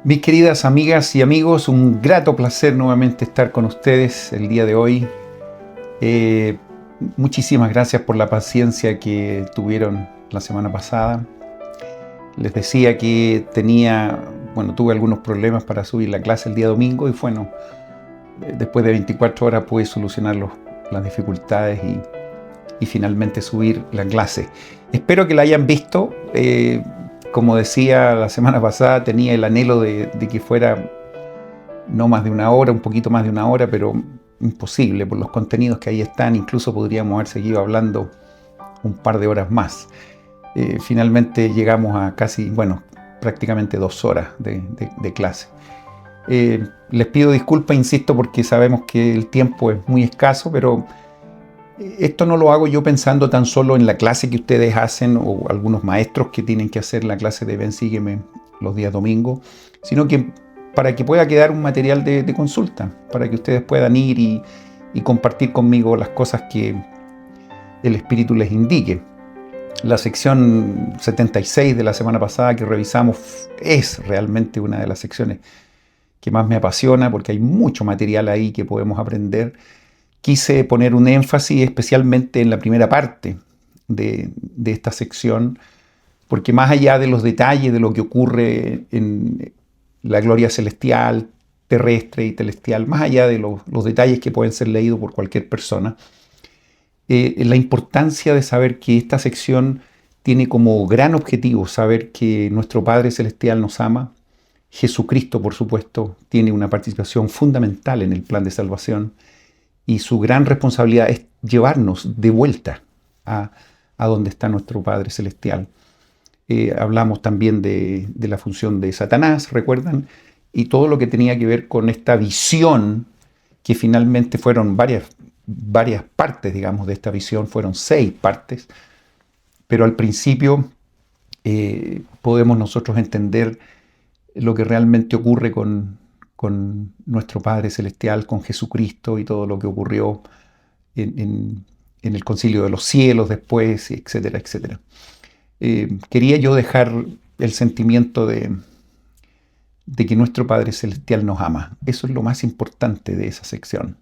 Mis queridas amigas y amigos, un grato placer nuevamente estar con ustedes el día de hoy. Eh, Muchísimas gracias por la paciencia que tuvieron la semana pasada. Les decía que tuve algunos problemas para subir la clase el día domingo y después de 24 horas pude solucionar las dificultades y finalmente subir la clase. Espero que la hayan visto. Como decía la semana pasada, tenía el anhelo de que fuera no más de una hora, un poquito más de una hora, pero imposible por los contenidos que ahí están. Incluso podríamos haber seguido hablando un par de horas más. Finalmente llegamos a prácticamente 2 horas de clase. Les pido disculpas, insisto, porque sabemos que el tiempo es muy escaso, pero esto no lo hago yo pensando tan solo en la clase que ustedes hacen o algunos maestros que tienen que hacer la clase de Ven, Sígueme los días domingos, sino que para que pueda quedar un material de consulta, para que ustedes puedan ir y compartir conmigo las cosas que el Espíritu les indique. La sección 76 de la semana pasada que revisamos es realmente una de las secciones que más me apasiona porque hay mucho material ahí que podemos aprender. Quise poner un énfasis especialmente en la primera parte de esta sección, porque más allá de los detalles de lo que ocurre en la gloria celestial, terrestre y celestial, más allá de los detalles que pueden ser leídos por cualquier persona, la importancia de saber que esta sección tiene como gran objetivo saber que nuestro Padre Celestial nos ama. Jesucristo, por supuesto, tiene una participación fundamental en el plan de salvación. Y su gran responsabilidad es llevarnos de vuelta a donde está nuestro Padre Celestial. Hablamos también de la función de Satanás, ¿recuerdan? Y todo lo que tenía que ver con esta visión, que finalmente fueron varias partes, digamos, de esta visión, fueron 6 partes, pero al principio podemos nosotros entender lo que realmente ocurre con nuestro Padre Celestial, con Jesucristo y todo lo que ocurrió en el Concilio de los Cielos después, etcétera, etcétera. Quería yo dejar el sentimiento de que nuestro Padre Celestial nos ama. Eso es lo más importante de esa sección,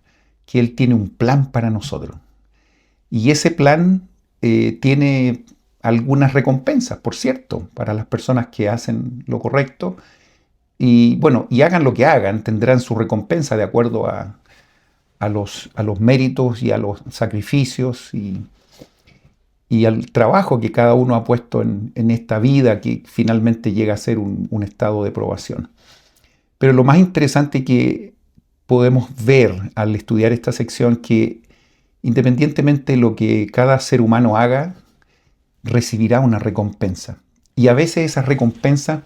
que Él tiene un plan para nosotros. Y ese plan tiene algunas recompensas, por cierto, para las personas que hacen lo correcto. Y hagan lo que hagan, tendrán su recompensa de acuerdo a los méritos y a los sacrificios y al trabajo que cada uno ha puesto en esta vida que finalmente llega a ser un estado de probación. Pero lo más interesante que podemos ver al estudiar esta sección, que independientemente de lo que cada ser humano haga, recibirá una recompensa. Y a veces esa recompensa,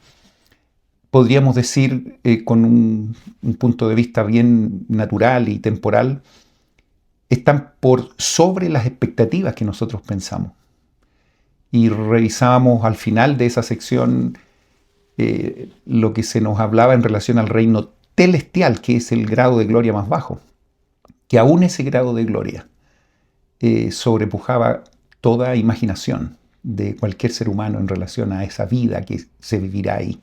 podríamos decir, con un punto de vista bien natural y temporal, están por sobre las expectativas que nosotros pensamos. Y revisábamos al final de esa sección lo que se nos hablaba en relación al reino celestial, que es el grado de gloria más bajo, que aún ese grado de gloria sobrepujaba toda imaginación de cualquier ser humano en relación a esa vida que se vivirá ahí.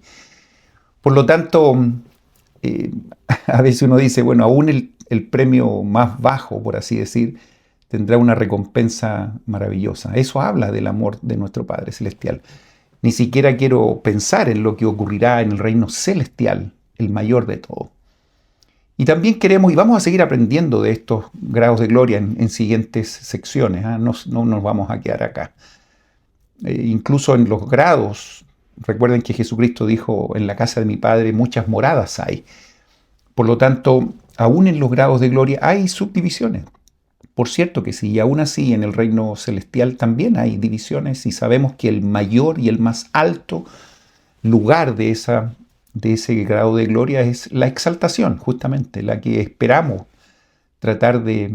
Por lo tanto, a veces uno dice, aún el premio más bajo, por así decir, tendrá una recompensa maravillosa. Eso habla del amor de nuestro Padre Celestial. Ni siquiera quiero pensar en lo que ocurrirá en el reino celestial, el mayor de todo. Y también queremos, y vamos a seguir aprendiendo de estos grados de gloria en siguientes secciones, ¿eh? No nos vamos a quedar acá. Incluso en los grados, recuerden que Jesucristo dijo, en la casa de mi Padre muchas moradas hay. Por lo tanto, aún en los grados de gloria hay subdivisiones. Por cierto que sí, y aún así en el reino celestial también hay divisiones, y sabemos que el mayor y el más alto lugar de ese grado de gloria es la exaltación, justamente, la que esperamos tratar de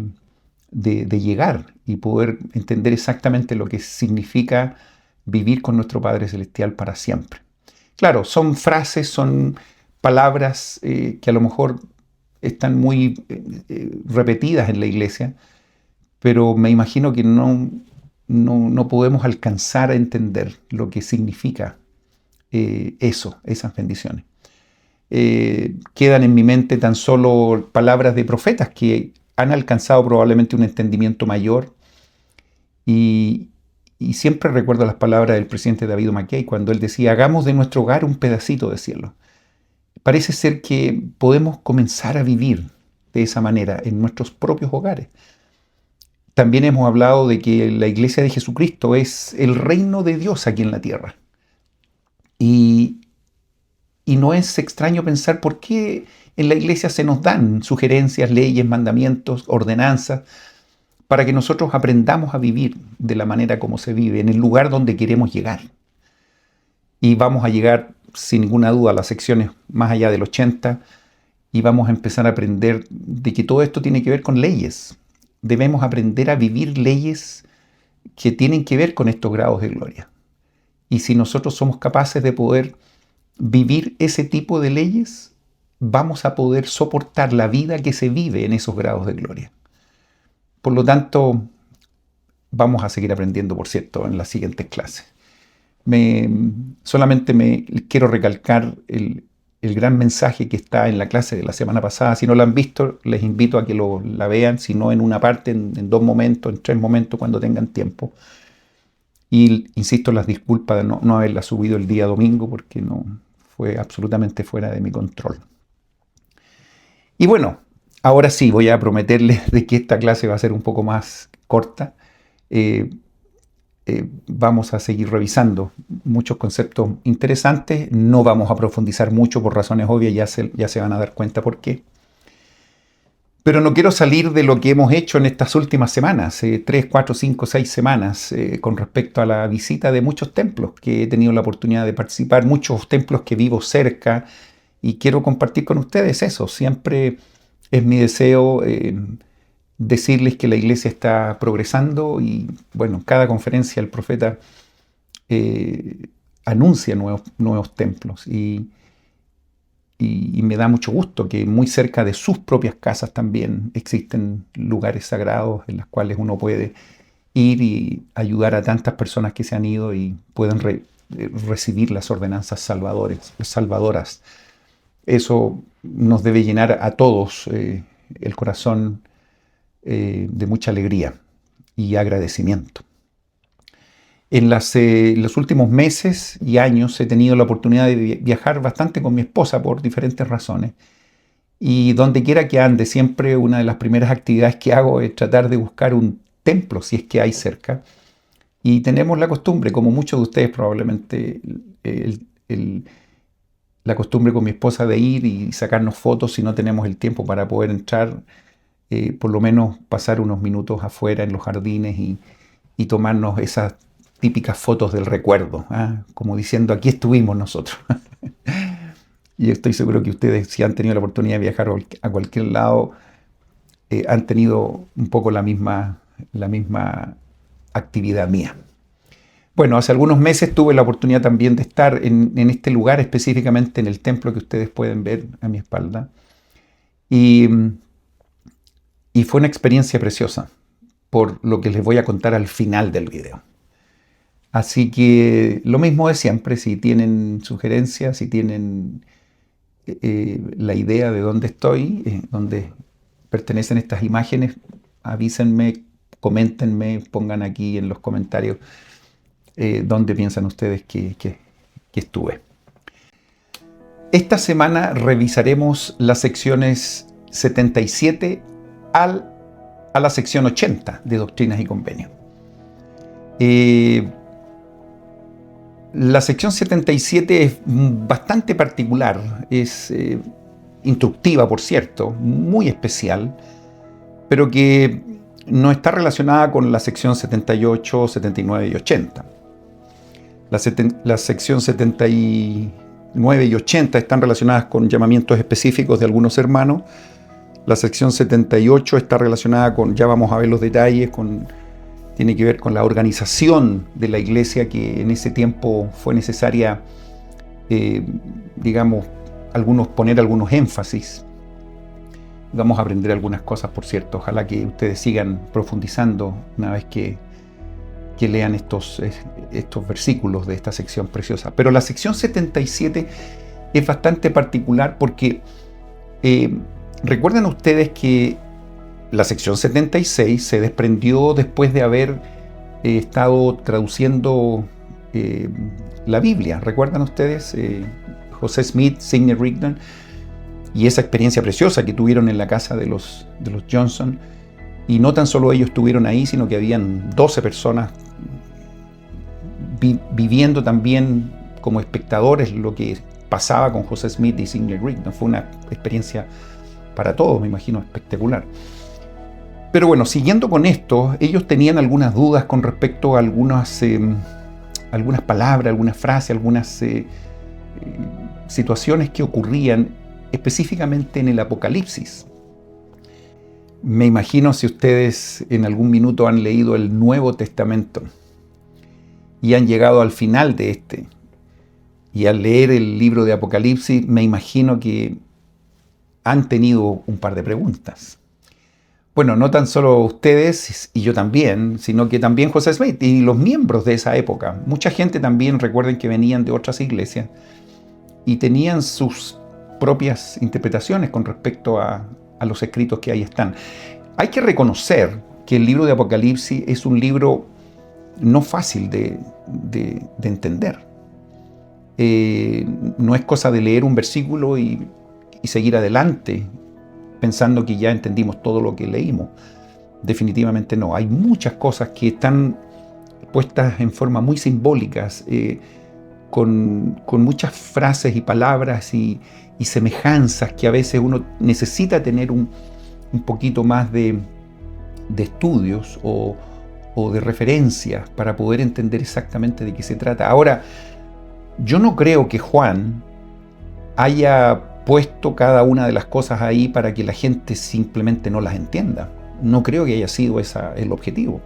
llegar y poder entender exactamente lo que significa vivir con nuestro Padre Celestial para siempre. Claro, son frases, son palabras que a lo mejor están muy repetidas en la iglesia, pero me imagino que no podemos alcanzar a entender lo que significa esas bendiciones. quedan en mi mente tan solo palabras de profetas que han alcanzado probablemente un entendimiento mayor. Y, y siempre recuerdo las palabras del presidente David McKay cuando él decía: hagamos de nuestro hogar un pedacito de cielo. Parece ser que podemos comenzar a vivir de esa manera en nuestros propios hogares. También hemos hablado de que la Iglesia de Jesucristo es el reino de Dios aquí en la tierra. Y no es extraño pensar por qué en la Iglesia se nos dan sugerencias, leyes, mandamientos, ordenanzas, para que nosotros aprendamos a vivir de la manera como se vive, en el lugar donde queremos llegar. Y vamos a llegar, sin ninguna duda, a las secciones más allá del 80, y vamos a empezar a aprender de que todo esto tiene que ver con leyes. Debemos aprender a vivir leyes que tienen que ver con estos grados de gloria. Y si nosotros somos capaces de poder vivir ese tipo de leyes, vamos a poder soportar la vida que se vive en esos grados de gloria. Por lo tanto, vamos a seguir aprendiendo, por cierto, en las siguientes clases. Solamente me quiero recalcar el gran mensaje que está en la clase de la semana pasada. Si no la han visto, les invito a que la vean, si no en una parte, en 2 momentos, en 3 momentos, cuando tengan tiempo. Y insisto, las disculpas de no haberla subido el día domingo, porque no fue absolutamente fuera de mi control. Y bueno, ahora sí, voy a prometerles de que esta clase va a ser un poco más corta. Vamos a seguir revisando muchos conceptos interesantes. No vamos a profundizar mucho por razones obvias, ya se van a dar cuenta por qué. Pero no quiero salir de lo que hemos hecho en estas últimas semanas, 3, 4, 5, 6 semanas, con respecto a la visita de muchos templos que he tenido la oportunidad de participar, muchos templos que vivo cerca, y quiero compartir con ustedes eso. Siempre es mi deseo decirles que la iglesia está progresando, y bueno, en cada conferencia el profeta anuncia nuevos templos, y me da mucho gusto que muy cerca de sus propias casas también existen lugares sagrados en los cuales uno puede ir y ayudar a tantas personas que se han ido y pueden recibir las ordenanzas salvadoras. Eso nos debe llenar a todos el corazón de mucha alegría y agradecimiento. En los últimos meses y años he tenido la oportunidad de viajar bastante con mi esposa por diferentes razones. Y donde quiera que ande, siempre una de las primeras actividades que hago es tratar de buscar un templo, si es que hay cerca. Y tenemos la costumbre, como muchos de ustedes probablemente, la costumbre con mi esposa de ir y sacarnos fotos si no tenemos el tiempo para poder entrar, por lo menos pasar unos minutos afuera en los jardines y tomarnos esas típicas fotos del recuerdo, como diciendo: aquí estuvimos nosotros. Y estoy seguro que ustedes, si han tenido la oportunidad de viajar a cualquier lado, han tenido un poco la misma actividad mía. Bueno, hace algunos meses tuve la oportunidad también de estar en este lugar, específicamente en el templo que ustedes pueden ver a mi espalda. Y fue una experiencia preciosa, por lo que les voy a contar al final del video. Así que lo mismo de siempre: si tienen sugerencias, si tienen la idea de dónde estoy, dónde pertenecen estas imágenes, avísenme, coméntenme, pongan aquí en los comentarios dónde piensan ustedes que estuve. Esta semana revisaremos las secciones 77 a la sección 80 de Doctrinas y Convenios. La sección 77 es bastante particular, es instructiva, por cierto, muy especial, pero que no está relacionada con la sección 78, 79 y 80. La sección 79 y 80 están relacionadas con llamamientos específicos de algunos hermanos. La sección 78 está relacionada con, ya vamos a ver los detalles, tiene que ver con la organización de la iglesia, que en ese tiempo fue necesaria, poner algunos énfasis. Vamos a aprender algunas cosas, por cierto. Ojalá que ustedes sigan profundizando una vez que lean estos versículos de esta sección preciosa. Pero la sección 77 es bastante particular porque recuerdan ustedes que la sección 76 se desprendió después de haber estado traduciendo la Biblia. ¿Recuerdan ustedes? José Smith, Sidney Rigdon, y esa experiencia preciosa que tuvieron en la casa de los Johnson. Y no tan solo ellos estuvieron ahí, sino que habían 12 personas viviendo también como espectadores lo que pasaba con José Smith y Sidney Rigdon. Fue una experiencia para todos, me imagino, espectacular. Pero bueno, siguiendo con esto, ellos tenían algunas dudas con respecto a algunas palabras, algunas frases, algunas situaciones que ocurrían específicamente en el Apocalipsis. Me imagino si ustedes en algún minuto han leído el Nuevo Testamento y han llegado al final de este, y al leer el libro de Apocalipsis, me imagino que han tenido un par de preguntas. Bueno, no tan solo ustedes y yo también, sino que también José Smith y los miembros de esa época. Mucha gente también, recuerden que venían de otras iglesias y tenían sus propias interpretaciones con respecto a los escritos que ahí están. Hay que reconocer que el libro de Apocalipsis es un libro no fácil de entender. No es cosa de leer un versículo y seguir adelante pensando que ya entendimos todo lo que leímos. Definitivamente no. Hay muchas cosas que están puestas en forma muy simbólicas, con muchas frases y palabras y semejanzas que a veces uno necesita tener un poquito más de estudios o de referencias para poder entender exactamente de qué se trata. Ahora, yo no creo que Juan haya puesto cada una de las cosas ahí para que la gente simplemente no las entienda. No creo que haya sido ese el objetivo.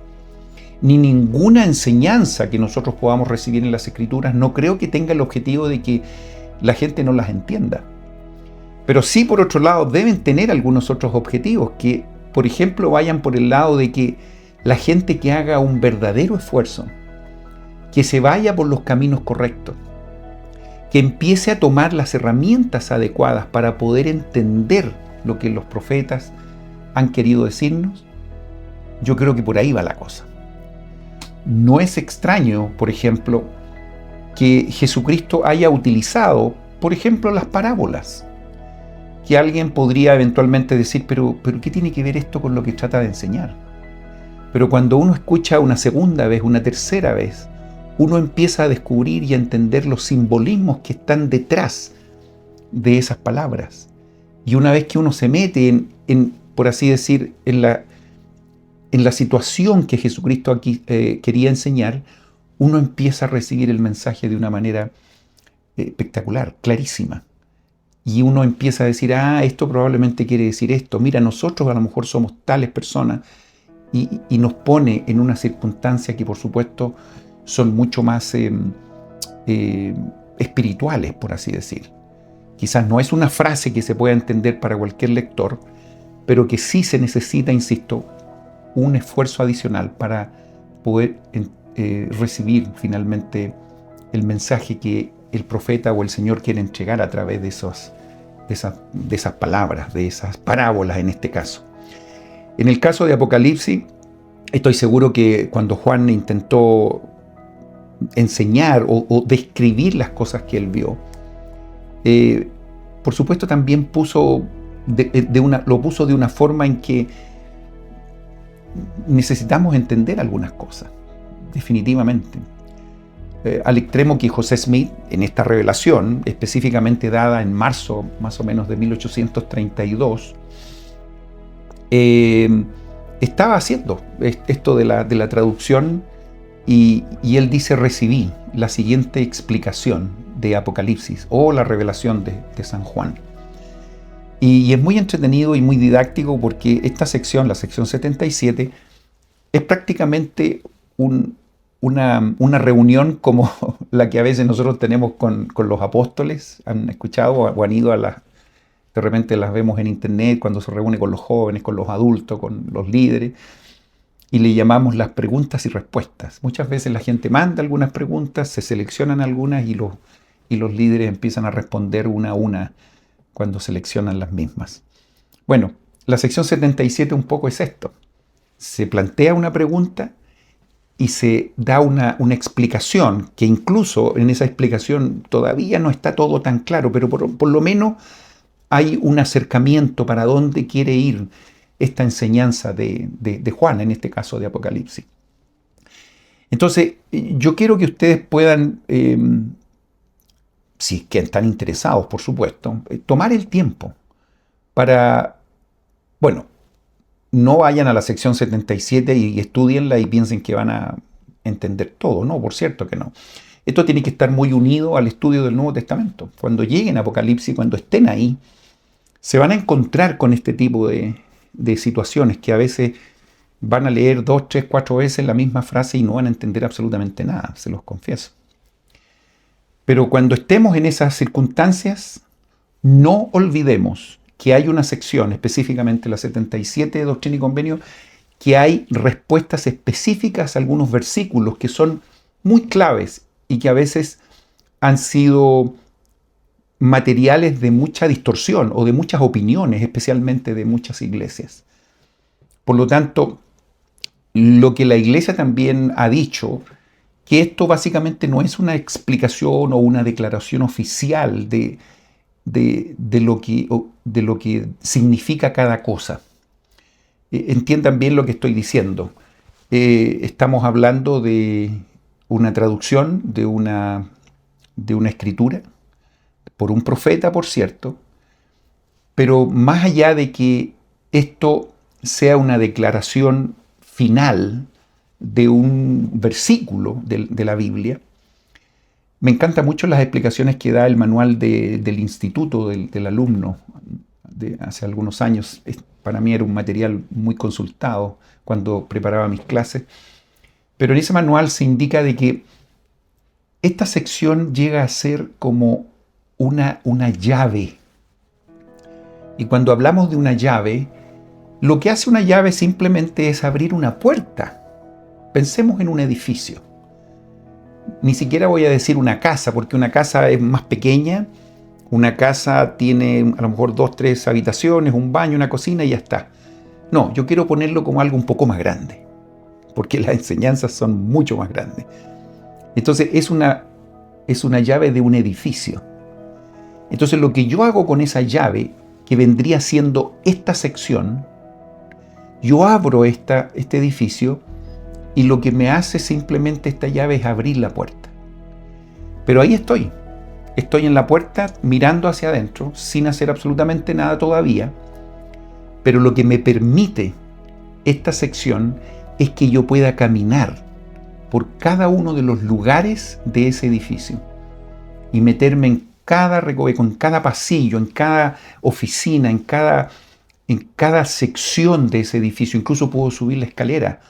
Ni ninguna enseñanza que nosotros podamos recibir en las Escrituras, no creo que tenga el objetivo de que la gente no las entienda. Pero sí, por otro lado, deben tener algunos otros objetivos que, por ejemplo, vayan por el lado de que la gente que haga un verdadero esfuerzo, que se vaya por los caminos correctos, que empiece a tomar las herramientas adecuadas para poder entender lo que los profetas han querido decirnos, yo creo que por ahí va la cosa. No es extraño, por ejemplo, que Jesucristo haya utilizado, por ejemplo, las parábolas. Que alguien podría eventualmente decir, pero ¿qué tiene que ver esto con lo que trata de enseñar? Pero cuando uno escucha una segunda vez, una tercera vez, uno empieza a descubrir y a entender los simbolismos que están detrás de esas palabras. Y una vez que uno se mete por así decir, en la situación que Jesucristo aquí quería enseñar, uno empieza a recibir el mensaje de una manera espectacular, clarísima. Y uno empieza a decir, esto probablemente quiere decir esto. Mira, nosotros a lo mejor somos tales personas, y nos pone en una circunstancia que, por supuesto, son mucho más espirituales, por así decir. Quizás no es una frase que se pueda entender para cualquier lector, pero que sí se necesita, insisto, un esfuerzo adicional para poder recibir finalmente el mensaje que el profeta o el Señor quiere entregar a través de esas palabras, de esas parábolas en este caso. En el caso de Apocalipsis, estoy seguro que cuando Juan intentó enseñar o describir las cosas que él vio, por supuesto también lo puso de una forma en que necesitamos entender algunas cosas, definitivamente. Al extremo que José Smith, en esta revelación, específicamente dada en marzo más o menos de 1832, estaba haciendo esto de la traducción y él dice: recibí la siguiente explicación de Apocalipsis o la revelación de San Juan. Y es muy entretenido y muy didáctico porque esta sección, la sección 77, es prácticamente una reunión como la que a veces nosotros tenemos con los apóstoles. ¿Han escuchado o han ido a las... De repente las vemos en internet cuando se reúne con los jóvenes, con los adultos, con los líderes, y le llamamos las preguntas y respuestas. Muchas veces la gente manda algunas preguntas, se seleccionan algunas y y los líderes empiezan a responder una a una cuando seleccionan las mismas. Bueno, la sección 77 un poco es esto. Se plantea una pregunta y se da una explicación, que incluso en esa explicación todavía no está todo tan claro, pero por lo menos hay un acercamiento para dónde quiere ir esta enseñanza de Juan, en este caso de Apocalipsis. Entonces, yo quiero que ustedes puedan, si es que están interesados, por supuesto, tomar el tiempo para, bueno, no vayan a la sección 77 y estudienla y piensen que van a entender todo. No, por cierto que no. Esto tiene que estar muy unido al estudio del Nuevo Testamento. Cuando lleguen a Apocalipsis, cuando estén ahí, se van a encontrar con este tipo de situaciones que a veces van a leer 2, 3, 4 veces la misma frase y no van a entender absolutamente nada, se los confieso. Pero cuando estemos en esas circunstancias, no olvidemos que hay una sección, específicamente la 77 de Doctrina y Convenio, que hay respuestas específicas a algunos versículos que son muy claves y que a veces han sido materiales de mucha distorsión o de muchas opiniones, especialmente de muchas iglesias. Por lo tanto, lo que la iglesia también ha dicho, que esto básicamente no es una explicación o una declaración oficial de lo que significa cada cosa. Entiendan bien lo que estoy diciendo. Estamos hablando de una traducción de una escritura, por un profeta, por cierto, pero más allá de que esto sea una declaración final de un versículo de la Biblia, me encantan mucho las explicaciones que da el manual del instituto del alumno de hace algunos años. Para mí era un material muy consultado cuando preparaba mis clases, pero en ese manual se indica de que esta sección llega a ser como una llave. Y cuando hablamos de una llave, lo que hace una llave simplemente es abrir una puerta. Pensemos en un edificio. Ni siquiera voy a decir una casa, porque una casa es más pequeña. Una casa tiene a lo mejor 2, 3 habitaciones, un baño, una cocina y ya está. No, yo quiero ponerlo como algo un poco más grande, porque las enseñanzas son mucho más grandes. Entonces es una llave de un edificio. Entonces lo que yo hago con esa llave, que vendría siendo esta sección, yo abro este edificio y lo que me hace simplemente esta llave es abrir la puerta. Pero ahí estoy en la puerta mirando hacia adentro sin hacer absolutamente nada todavía, pero lo que me permite esta sección es que yo pueda caminar por cada uno de los lugares de ese edificio y meterme en cada recoveco, en cada pasillo, en cada oficina, en cada sección de ese edificio. Incluso puedo subir la escalera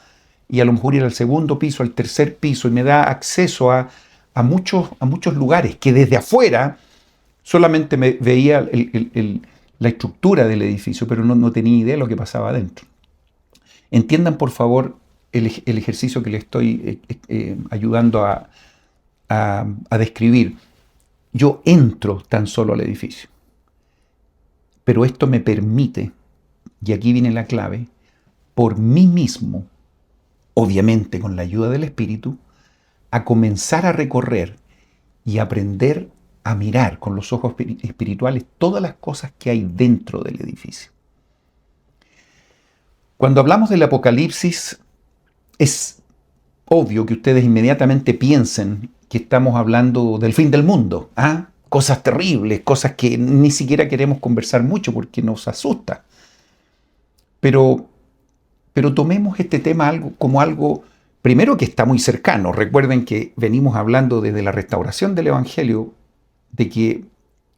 y a lo mejor ir al segundo piso, al tercer piso, y me da acceso a muchos lugares que desde afuera solamente me veía la estructura del edificio, pero no tenía idea de lo que pasaba adentro. Entiendan, por favor, el ejercicio que les estoy ayudando a describir. Yo entro tan solo al edificio, pero esto me permite, y aquí viene la clave, por mí mismo, obviamente con la ayuda del Espíritu, a comenzar a recorrer y aprender a mirar con los ojos espirituales todas las cosas que hay dentro del edificio. Cuando hablamos del Apocalipsis, es obvio que ustedes inmediatamente piensen que estamos hablando del fin del mundo, cosas terribles, cosas que ni siquiera queremos conversar mucho porque nos asusta. Pero tomemos este tema como algo, primero, que está muy cercano. Recuerden que venimos hablando desde la restauración del Evangelio de que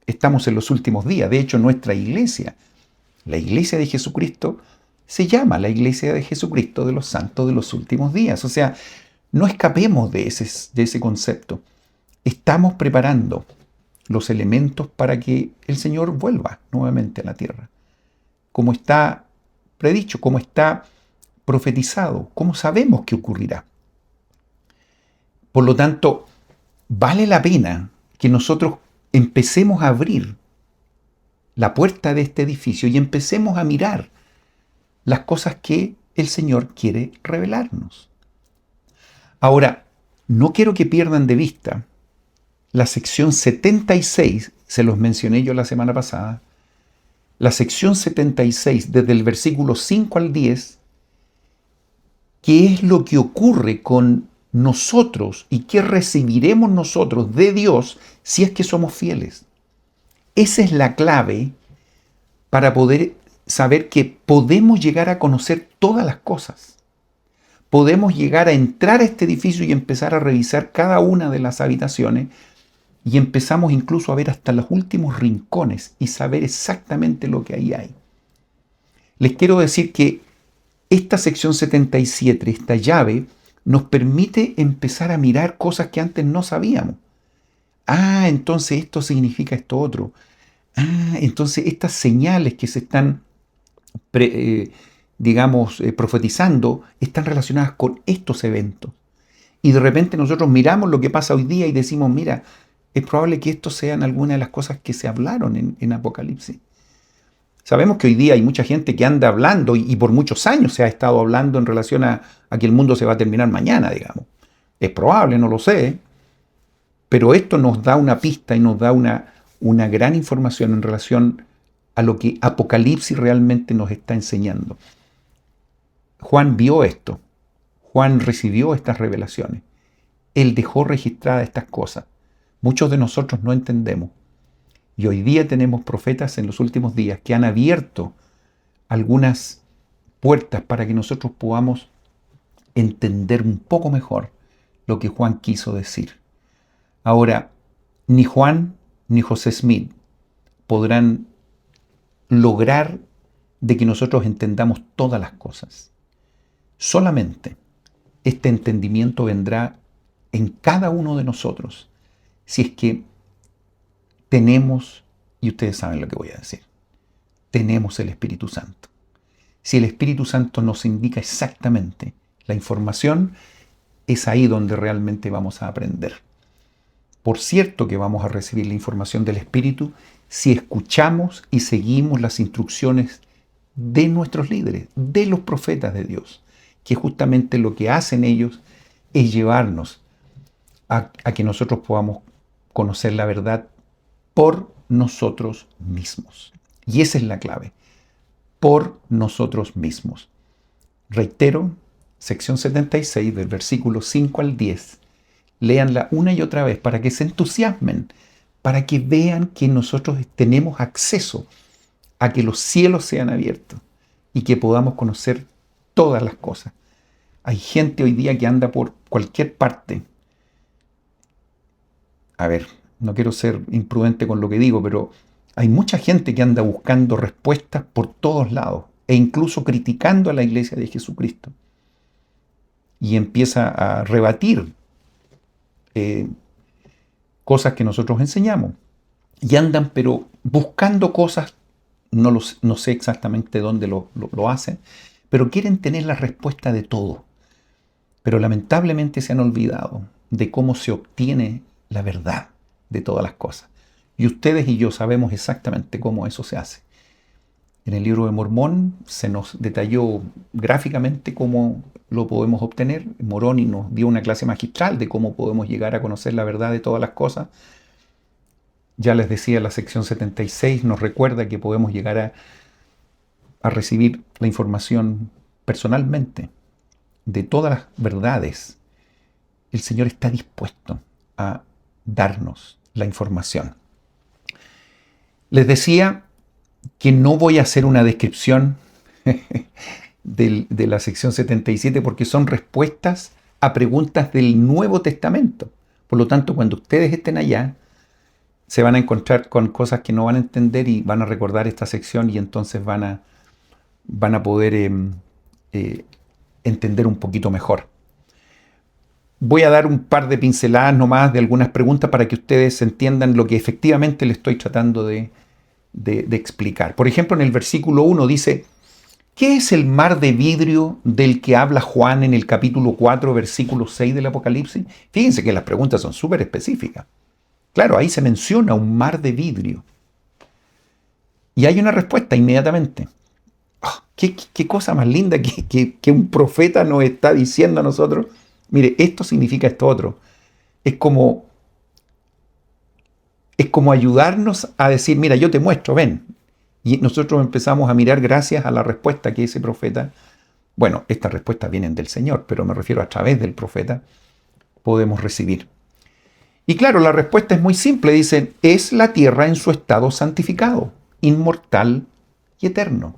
estamos en los últimos días. De hecho, nuestra iglesia, la iglesia de Jesucristo, se llama la iglesia de Jesucristo de los santos de los últimos días. O sea, no escapemos de ese concepto. Estamos preparando los elementos para que el Señor vuelva nuevamente a la tierra. Como está predicho, como está profetizado, como sabemos que ocurrirá. Por lo tanto, vale la pena que nosotros empecemos a abrir la puerta de este edificio y empecemos a mirar las cosas que el Señor quiere revelarnos. Ahora, no quiero que pierdan de vista la sección 76, se los mencioné yo la semana pasada, la sección 76, desde el versículo 5 al 10, qué es lo que ocurre con nosotros y qué recibiremos nosotros de Dios si es que somos fieles. Esa es la clave para poder saber que podemos llegar a conocer todas las cosas. Podemos llegar a entrar a este edificio y empezar a revisar cada una de las habitaciones y empezamos incluso a ver hasta los últimos rincones y saber exactamente lo que ahí hay. Les quiero decir que esta sección 77, esta llave, nos permite empezar a mirar cosas que antes no sabíamos. Ah, entonces esto significa esto otro. Ah, entonces estas señales que se están, profetizando, están relacionadas con estos eventos. Y de repente nosotros miramos lo que pasa hoy día y decimos, mira, es probable que estos sean algunas de las cosas que se hablaron en Apocalipsis. Sabemos que hoy día hay mucha gente que anda hablando y por muchos años se ha estado hablando en relación a que el mundo se va a terminar mañana, digamos. Es probable, no lo sé, pero esto nos da una pista y nos da una gran información en relación a lo que Apocalipsis realmente nos está enseñando. Juan vio esto, Juan recibió estas revelaciones, él dejó registradas estas cosas. Muchos de nosotros no entendemos. Y hoy día tenemos profetas en los últimos días que han abierto algunas puertas para que nosotros podamos entender un poco mejor lo que Juan quiso decir. Ahora, ni Juan ni José Smith podrán lograr de que nosotros entendamos todas las cosas. Solamente este entendimiento vendrá en cada uno de nosotros si es que tenemos, y ustedes saben lo que voy a decir, tenemos el Espíritu Santo. Si el Espíritu Santo nos indica exactamente la información, es ahí donde realmente vamos a aprender. Por cierto que vamos a recibir la información del Espíritu si escuchamos y seguimos las instrucciones de nuestros líderes, de los profetas de Dios, que justamente lo que hacen ellos es llevarnos a que nosotros podamos conocer la verdad por nosotros mismos. Y esa es la clave, por nosotros mismos. Reitero, sección 76, del versículo 5 al 10. Léanla una y otra vez para que se entusiasmen, para que vean que nosotros tenemos acceso a que los cielos sean abiertos y que podamos conocer todas las cosas. Hay gente hoy día que anda por cualquier parte. A ver, no quiero ser imprudente con lo que digo, pero hay mucha gente que anda buscando respuestas por todos lados e incluso criticando a la iglesia de Jesucristo. Y empieza a rebatir cosas que nosotros enseñamos. Y andan pero buscando cosas, no sé exactamente dónde lo hacen, pero quieren tener la respuesta de todo. Pero lamentablemente se han olvidado de cómo se obtiene la verdad de todas las cosas. Y ustedes y yo sabemos exactamente cómo eso se hace. En el libro de Mormón se nos detalló gráficamente cómo lo podemos obtener. Moroni nos dio una clase magistral de cómo podemos llegar a conocer la verdad de todas las cosas. Ya les decía, la sección 76 nos recuerda que podemos llegar a recibir la información personalmente de todas las verdades. El Señor está dispuesto a darnos la información. Les decía que no voy a hacer una descripción de la sección 77 porque son respuestas a preguntas del Nuevo Testamento. Por lo tanto, cuando ustedes estén allá, se van a encontrar con cosas que no van a entender y van a recordar esta sección y entonces van a poder entender un poquito mejor. Voy a dar un par de pinceladas nomás de algunas preguntas para que ustedes entiendan lo que efectivamente les estoy tratando de explicar. Por ejemplo, en el versículo 1 dice, ¿qué es el mar de vidrio del que habla Juan en el capítulo 4, versículo 6 del Apocalipsis? Fíjense que las preguntas son súper específicas. Claro, ahí se menciona un mar de vidrio. Y hay una respuesta inmediatamente. Oh, qué cosa más linda que un profeta nos está diciendo a nosotros. Mire, esto significa esto otro. Es como, es como ayudarnos a decir, mira, yo te muestro, ven. Y nosotros empezamos a mirar gracias a la respuesta que ese profeta, bueno, estas respuestas vienen del Señor, pero me refiero a través del profeta, podemos recibir. Y claro, la respuesta es muy simple. Dicen, es la tierra en su estado santificado, inmortal y eterno.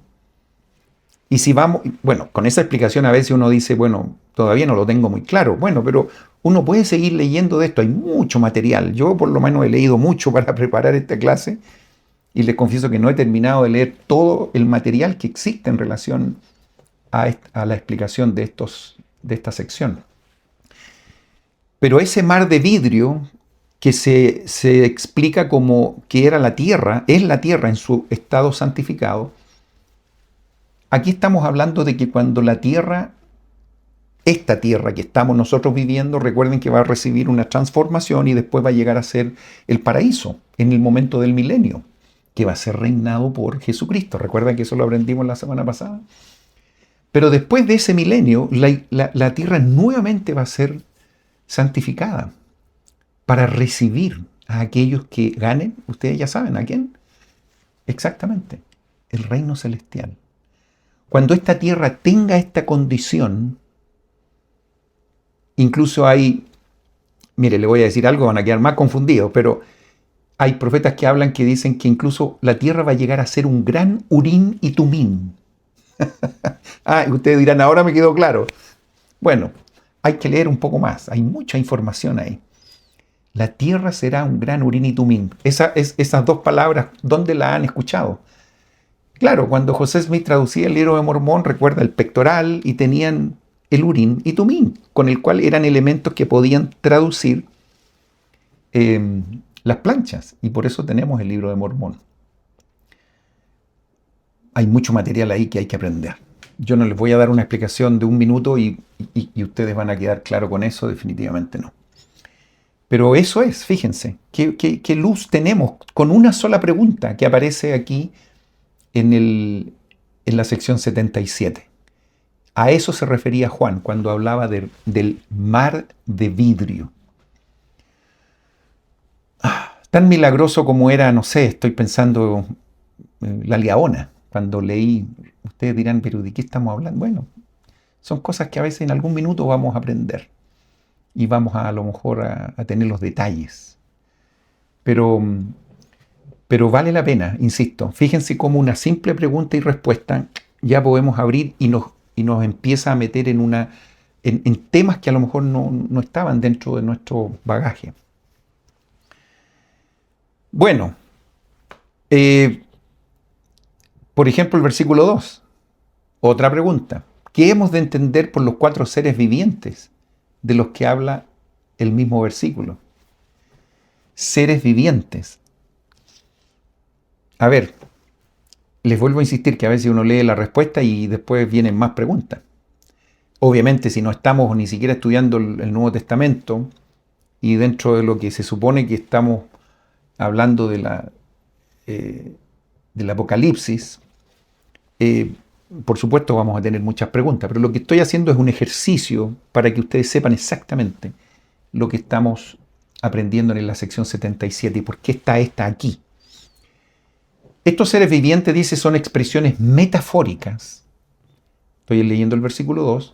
Y si vamos, bueno, con esa explicación a veces uno dice, bueno, todavía no lo tengo muy claro. Bueno, pero uno puede seguir leyendo de esto. Hay mucho material. Yo por lo menos he leído mucho para preparar esta clase y les confieso que no he terminado de leer todo el material que existe en relación a la explicación de esta sección. Pero ese mar de vidrio que se explica como que era la tierra, es la tierra en su estado santificado. Aquí estamos hablando de que cuando la tierra, esta tierra que estamos nosotros viviendo, recuerden que va a recibir una transformación y después va a llegar a ser el paraíso en el momento del milenio, que va a ser reinado por Jesucristo. Recuerden que eso lo aprendimos la semana pasada. Pero después de ese milenio, la tierra nuevamente va a ser santificada para recibir a aquellos que ganen. Ustedes ya saben a quién. Exactamente, el reino celestial. Cuando esta tierra tenga esta condición, incluso hay, mire, le voy a decir algo, van a quedar más confundidos, pero hay profetas que hablan que dicen que incluso la tierra va a llegar a ser un gran Urín y Tumín. Ustedes dirán, ahora me quedó claro. Bueno, hay que leer un poco más, hay mucha información ahí. La tierra será un gran Urín y Tumín. Esas dos palabras, ¿dónde la han escuchado? Claro, cuando José Smith traducía el libro de Mormón, recuerda el pectoral y tenían el Urín y Tumín, con el cual eran elementos que podían traducir las planchas. Y por eso tenemos el libro de Mormón. Hay mucho material ahí que hay que aprender. Yo no les voy a dar una explicación de un minuto y ustedes van a quedar claro con eso, definitivamente no. Pero eso es, fíjense, qué luz tenemos con una sola pregunta que aparece aquí en la sección 77. A eso se refería Juan cuando hablaba del mar de vidrio. Tan milagroso como era, no sé, estoy pensando la Liaona. Cuando leí, ustedes dirán, pero ¿de qué estamos hablando? Bueno, son cosas que a veces en algún minuto vamos a aprender y vamos a lo mejor a tener los detalles. Pero vale la pena, insisto. Fíjense cómo una simple pregunta y respuesta ya podemos abrir y nos empieza a meter en temas que a lo mejor no estaban dentro de nuestro bagaje. Bueno, por ejemplo, el versículo 2. Otra pregunta. ¿Qué hemos de entender por los 4 seres vivientes de los que habla el mismo versículo? Seres vivientes. A ver, les vuelvo a insistir que a veces uno lee la respuesta y después vienen más preguntas. Obviamente, si no estamos ni siquiera estudiando el Nuevo Testamento y dentro de lo que se supone que estamos hablando del Apocalipsis, por supuesto vamos a tener muchas preguntas, pero lo que estoy haciendo es un ejercicio para que ustedes sepan exactamente lo que estamos aprendiendo en la sección 77 y por qué está esta aquí. Estos seres vivientes, dice, son expresiones metafóricas, estoy leyendo el versículo 2,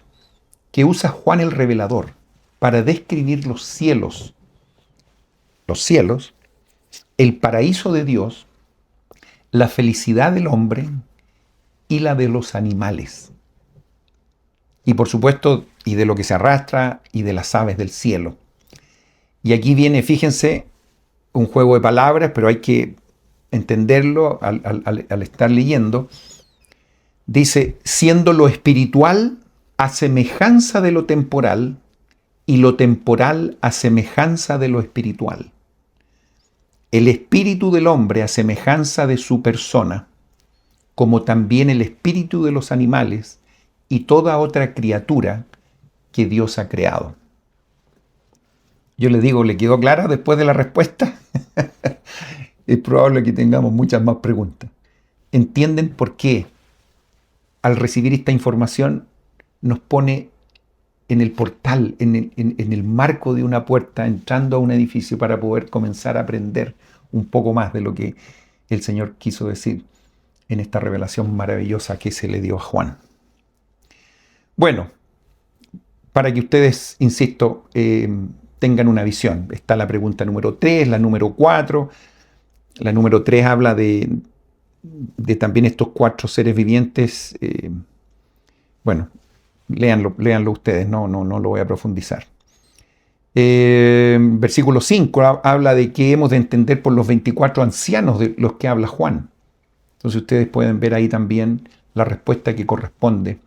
que usa Juan el Revelador para describir los cielos, el paraíso de Dios, la felicidad del hombre y la de los animales. Y por supuesto, y de lo que se arrastra y de las aves del cielo. Y aquí viene, fíjense, un juego de palabras, pero hay que entenderlo al estar leyendo. Dice, siendo lo espiritual a semejanza de lo temporal y lo temporal a semejanza de lo espiritual. El espíritu del hombre a semejanza de su persona, como también el espíritu de los animales y toda otra criatura que Dios ha creado. Yo le digo, ¿le quedó clara después de la respuesta? Es probable que tengamos muchas más preguntas. ¿Entienden por qué al recibir esta información nos pone en el portal, en el marco de una puerta, entrando a un edificio para poder comenzar a aprender un poco más de lo que el Señor quiso decir en esta revelación maravillosa que se le dio a Juan? Bueno, para que ustedes, insisto, tengan una visión. Está la pregunta número 3, la número 4. La número 3 habla de también estos 4 seres vivientes. Bueno, léanlo ustedes, no lo voy a profundizar. Versículo 5 habla de que hemos de entender por los 24 ancianos de los que habla Juan. Entonces ustedes pueden ver ahí también la respuesta que corresponde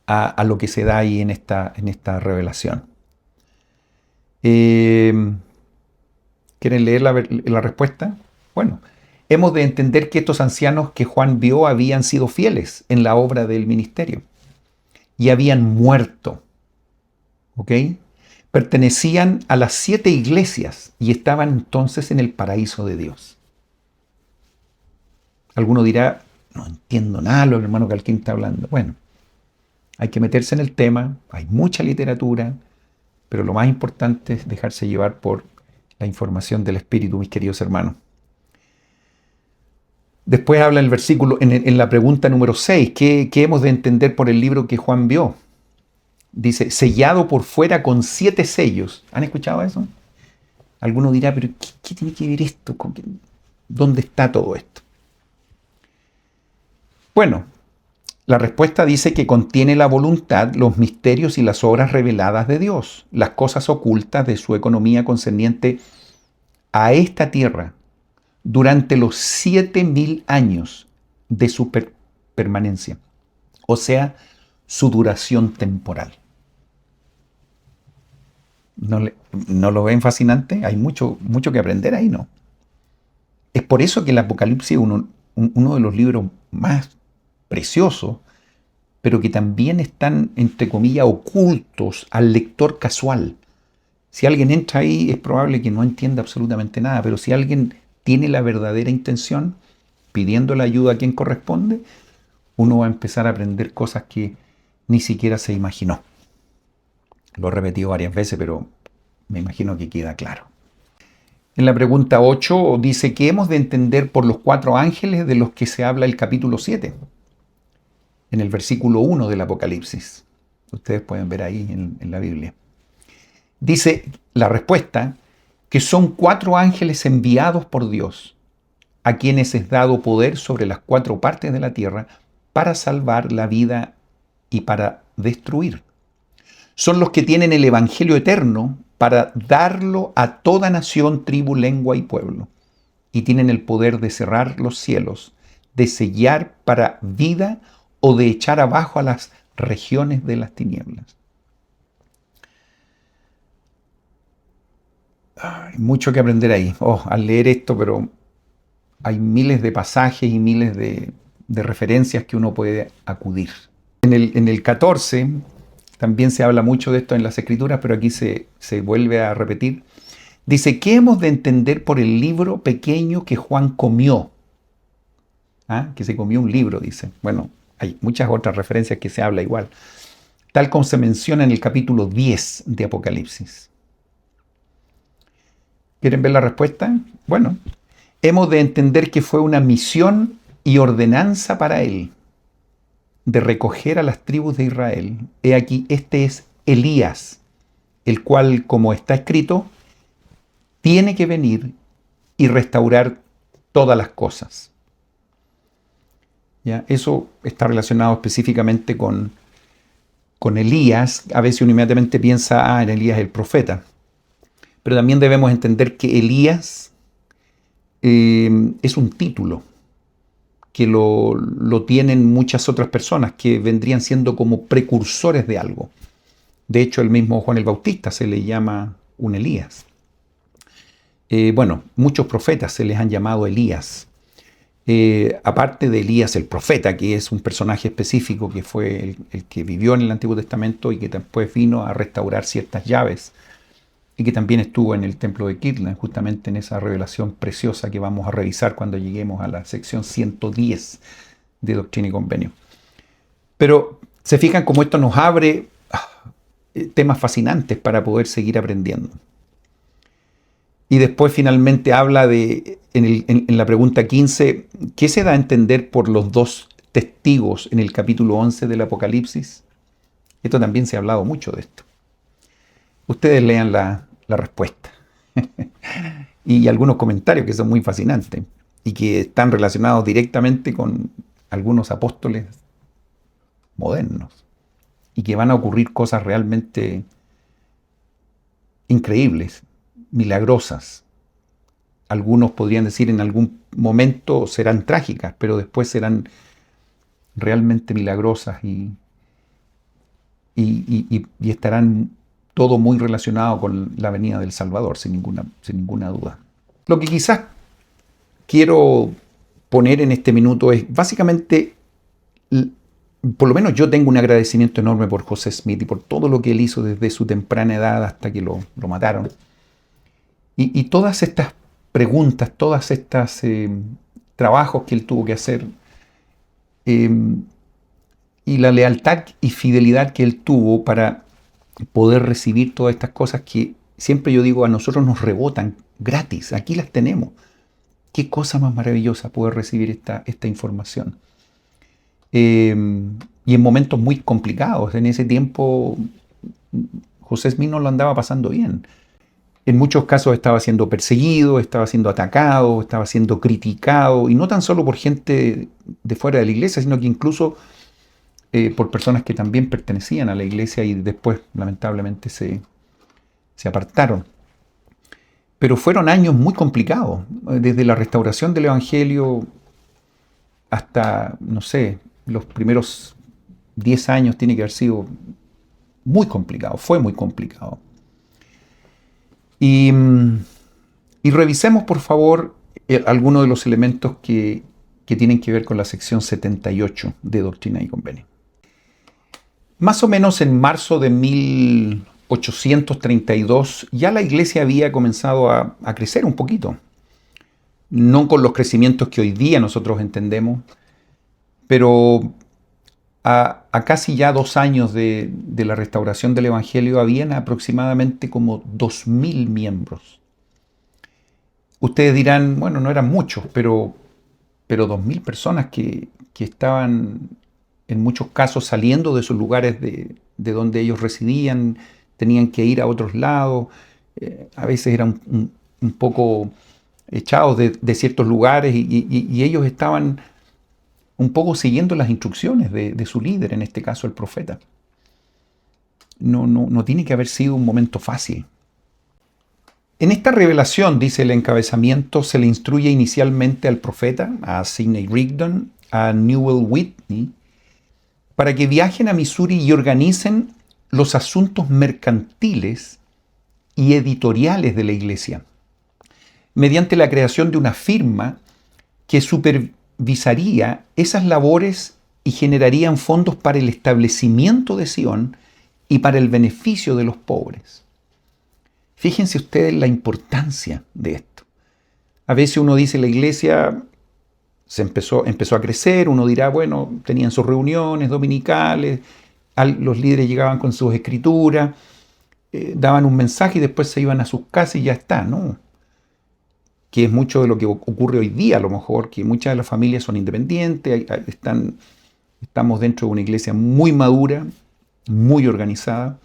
a lo que se da ahí en esta revelación. ¿Quieren leer la respuesta? Bueno, hemos de entender que estos ancianos que Juan vio habían sido fieles en la obra del ministerio y habían muerto. ¿Ok? Pertenecían a las 7 iglesias y estaban entonces en el paraíso de Dios. Alguno dirá, no entiendo nada lo que el hermano Calquín está hablando. Bueno, hay que meterse en el tema, hay mucha literatura, pero lo más importante es dejarse llevar por la información del Espíritu, mis queridos hermanos. Después habla el versículo, en la pregunta número 6, ¿qué hemos de entender por el libro que Juan vio? Dice, sellado por fuera con 7 sellos. ¿Han escuchado eso? Alguno dirá, pero ¿qué tiene que ver esto? ¿Dónde está todo esto? Bueno, la respuesta dice que contiene la voluntad, los misterios y las obras reveladas de Dios, las cosas ocultas de su economía concerniente a esta tierra durante los 7.000 años de su permanencia, o sea, su duración temporal. ¿No lo ven fascinante? Hay mucho que aprender ahí, ¿no? Es por eso que el Apocalipsis es uno de los libros más preciosos, pero que también están, entre comillas, ocultos al lector casual. Si alguien entra ahí, es probable que no entienda absolutamente nada, pero si alguien tiene la verdadera intención, pidiendo la ayuda a quien corresponde, uno va a empezar a aprender cosas que ni siquiera se imaginó. Lo he repetido varias veces, pero me imagino que queda claro. En la pregunta 8 dice que hemos de entender por los 4 ángeles de los que se habla el capítulo 7, en el versículo 1 del Apocalipsis. Ustedes pueden ver ahí en la Biblia. Dice la respuesta que son 4 ángeles enviados por Dios, a quienes es dado poder sobre las 4 partes de la tierra para salvar la vida y para destruir. Son los que tienen el evangelio eterno para darlo a toda nación, tribu, lengua y pueblo. Y tienen el poder de cerrar los cielos, de sellar para vida o de echar abajo a las regiones de las tinieblas. Hay mucho que aprender ahí. Al leer esto, pero hay miles de pasajes y miles de referencias que uno puede acudir. En el 14 también se habla mucho de esto en las Escrituras, pero aquí se vuelve a repetir. Dice, ¿qué hemos de entender por el libro pequeño que Juan comió? Que se comió un libro, dice. Bueno, hay muchas otras referencias que se habla igual. Tal como se menciona en el capítulo 10 de Apocalipsis. ¿Quieren ver la respuesta? Bueno, hemos de entender que fue una misión y ordenanza para él de recoger a las tribus de Israel. He aquí, este es Elías, el cual, como está escrito, tiene que venir y restaurar todas las cosas. ¿Ya? Eso está relacionado específicamente con Elías. A veces uno inmediatamente piensa, en Elías el profeta. Pero también debemos entender que Elías es un título que lo tienen muchas otras personas que vendrían siendo como precursores de algo. De hecho, el mismo Juan el Bautista se le llama un Elías. Muchos profetas se les han llamado Elías. Aparte de Elías el profeta, que es un personaje específico que fue el que vivió en el Antiguo Testamento y que después vino a restaurar ciertas llaves y que también estuvo en el templo de Kirtland, justamente en esa revelación preciosa que vamos a revisar cuando lleguemos a la sección 110 de Doctrina y Convenio. Pero se fijan cómo esto nos abre temas fascinantes para poder seguir aprendiendo. Y después finalmente habla de, en la pregunta 15, ¿qué se da a entender por los dos testigos en el capítulo 11 del Apocalipsis? Esto también se ha hablado mucho de esto. Ustedes lean la respuesta. Y algunos comentarios que son muy fascinantes y que están relacionados directamente con algunos apóstoles modernos y que van a ocurrir cosas realmente increíbles, milagrosas. Algunos podrían decir en algún momento serán trágicas, pero después serán realmente milagrosas y estarán todo muy relacionado con la venida del Salvador, sin ninguna duda. Lo que quizás quiero poner en este minuto es básicamente, por lo menos yo tengo un agradecimiento enorme por José Smith y por todo lo que él hizo desde su temprana edad hasta que lo mataron. Y todas estas preguntas, todas estas trabajos que él tuvo que hacer, y la lealtad y fidelidad que él tuvo para poder recibir todas estas cosas que siempre yo digo a nosotros nos rebotan gratis, aquí las tenemos. Qué cosa más maravillosa poder recibir esta información. Y en momentos muy complicados. En ese tiempo José Smith no lo andaba pasando bien. En muchos casos estaba siendo perseguido, estaba siendo atacado, estaba siendo criticado, y no tan solo por gente de fuera de la iglesia, sino que incluso por personas que también pertenecían a la iglesia y después lamentablemente se apartaron. Pero fueron años muy complicados, desde la restauración del Evangelio hasta, no sé, los primeros 10 años tiene que haber sido muy complicado, fue muy complicado. Y revisemos, por favor, algunos de los elementos que tienen que ver con la sección 78 de Doctrina y Convenio. Más o menos en marzo de 1832 ya la iglesia había comenzado a crecer un poquito. No con los crecimientos que hoy día nosotros entendemos, pero a casi ya 2 años de la restauración del Evangelio habían aproximadamente como 2.000 miembros. Ustedes dirán, bueno, no eran muchos, pero 2.000 personas que estaban en muchos casos saliendo de sus lugares de donde ellos residían, tenían que ir a otros lados, a veces eran un poco echados de ciertos lugares y ellos estaban un poco siguiendo las instrucciones de su líder, en este caso el profeta. No tiene que haber sido un momento fácil. En esta revelación, dice el encabezamiento, se le instruye inicialmente al profeta, a Sidney Rigdon, a Newell Whitney, para que viajen a Missouri y organicen los asuntos mercantiles y editoriales de la iglesia, mediante la creación de una firma que supervisaría esas labores y generarían fondos para el establecimiento de Sion y para el beneficio de los pobres. Fíjense ustedes la importancia de esto. A veces uno dice la iglesia empezó a crecer, uno dirá, bueno, tenían sus reuniones dominicales, los líderes llegaban con sus escrituras, daban un mensaje y después se iban a sus casas y ya está, ¿no? Que es mucho de lo que ocurre hoy día, a lo mejor, que muchas de las familias son independientes, estamos dentro de una iglesia muy madura, muy organizada,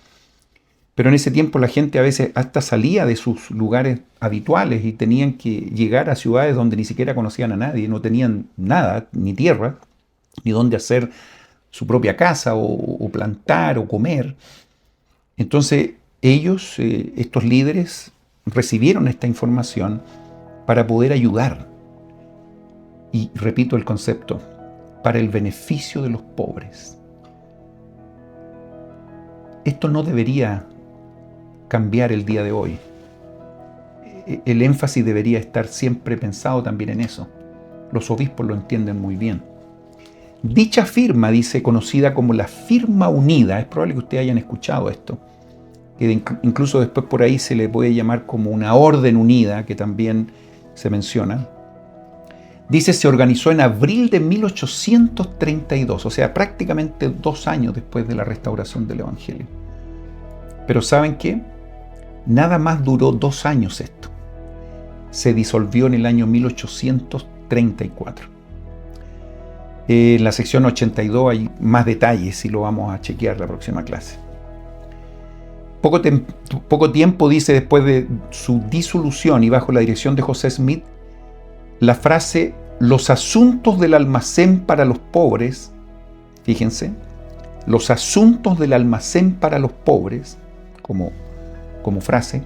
pero en ese tiempo la gente a veces hasta salía de sus lugares habituales y tenían que llegar a ciudades donde ni siquiera conocían a nadie, no tenían nada, ni tierra, ni dónde hacer su propia casa o plantar o comer. Entonces ellos, estos líderes, recibieron esta información para poder ayudar. Y repito el concepto, para el beneficio de los pobres. Esto no debería cambiar el día de hoy. El énfasis debería estar siempre pensado también en eso. Los obispos lo entienden muy bien. Dicha firma, dice, conocida como la Firma Unida, es probable que ustedes hayan escuchado esto, que incluso después por ahí se le puede llamar como una orden unida, que también se menciona. Dice, se organizó en abril de 1832, o sea, prácticamente 2 años después de la restauración del Evangelio. Pero ¿saben qué? Nada más duró 2 años esto. Se disolvió en el año 1834. En la sección 82 hay más detalles y lo vamos a chequear la próxima clase. Poco tiempo, dice, después de su disolución y bajo la dirección de José Smith, la frase los asuntos del almacén para los pobres, fíjense, los asuntos del almacén para los pobres, como frase,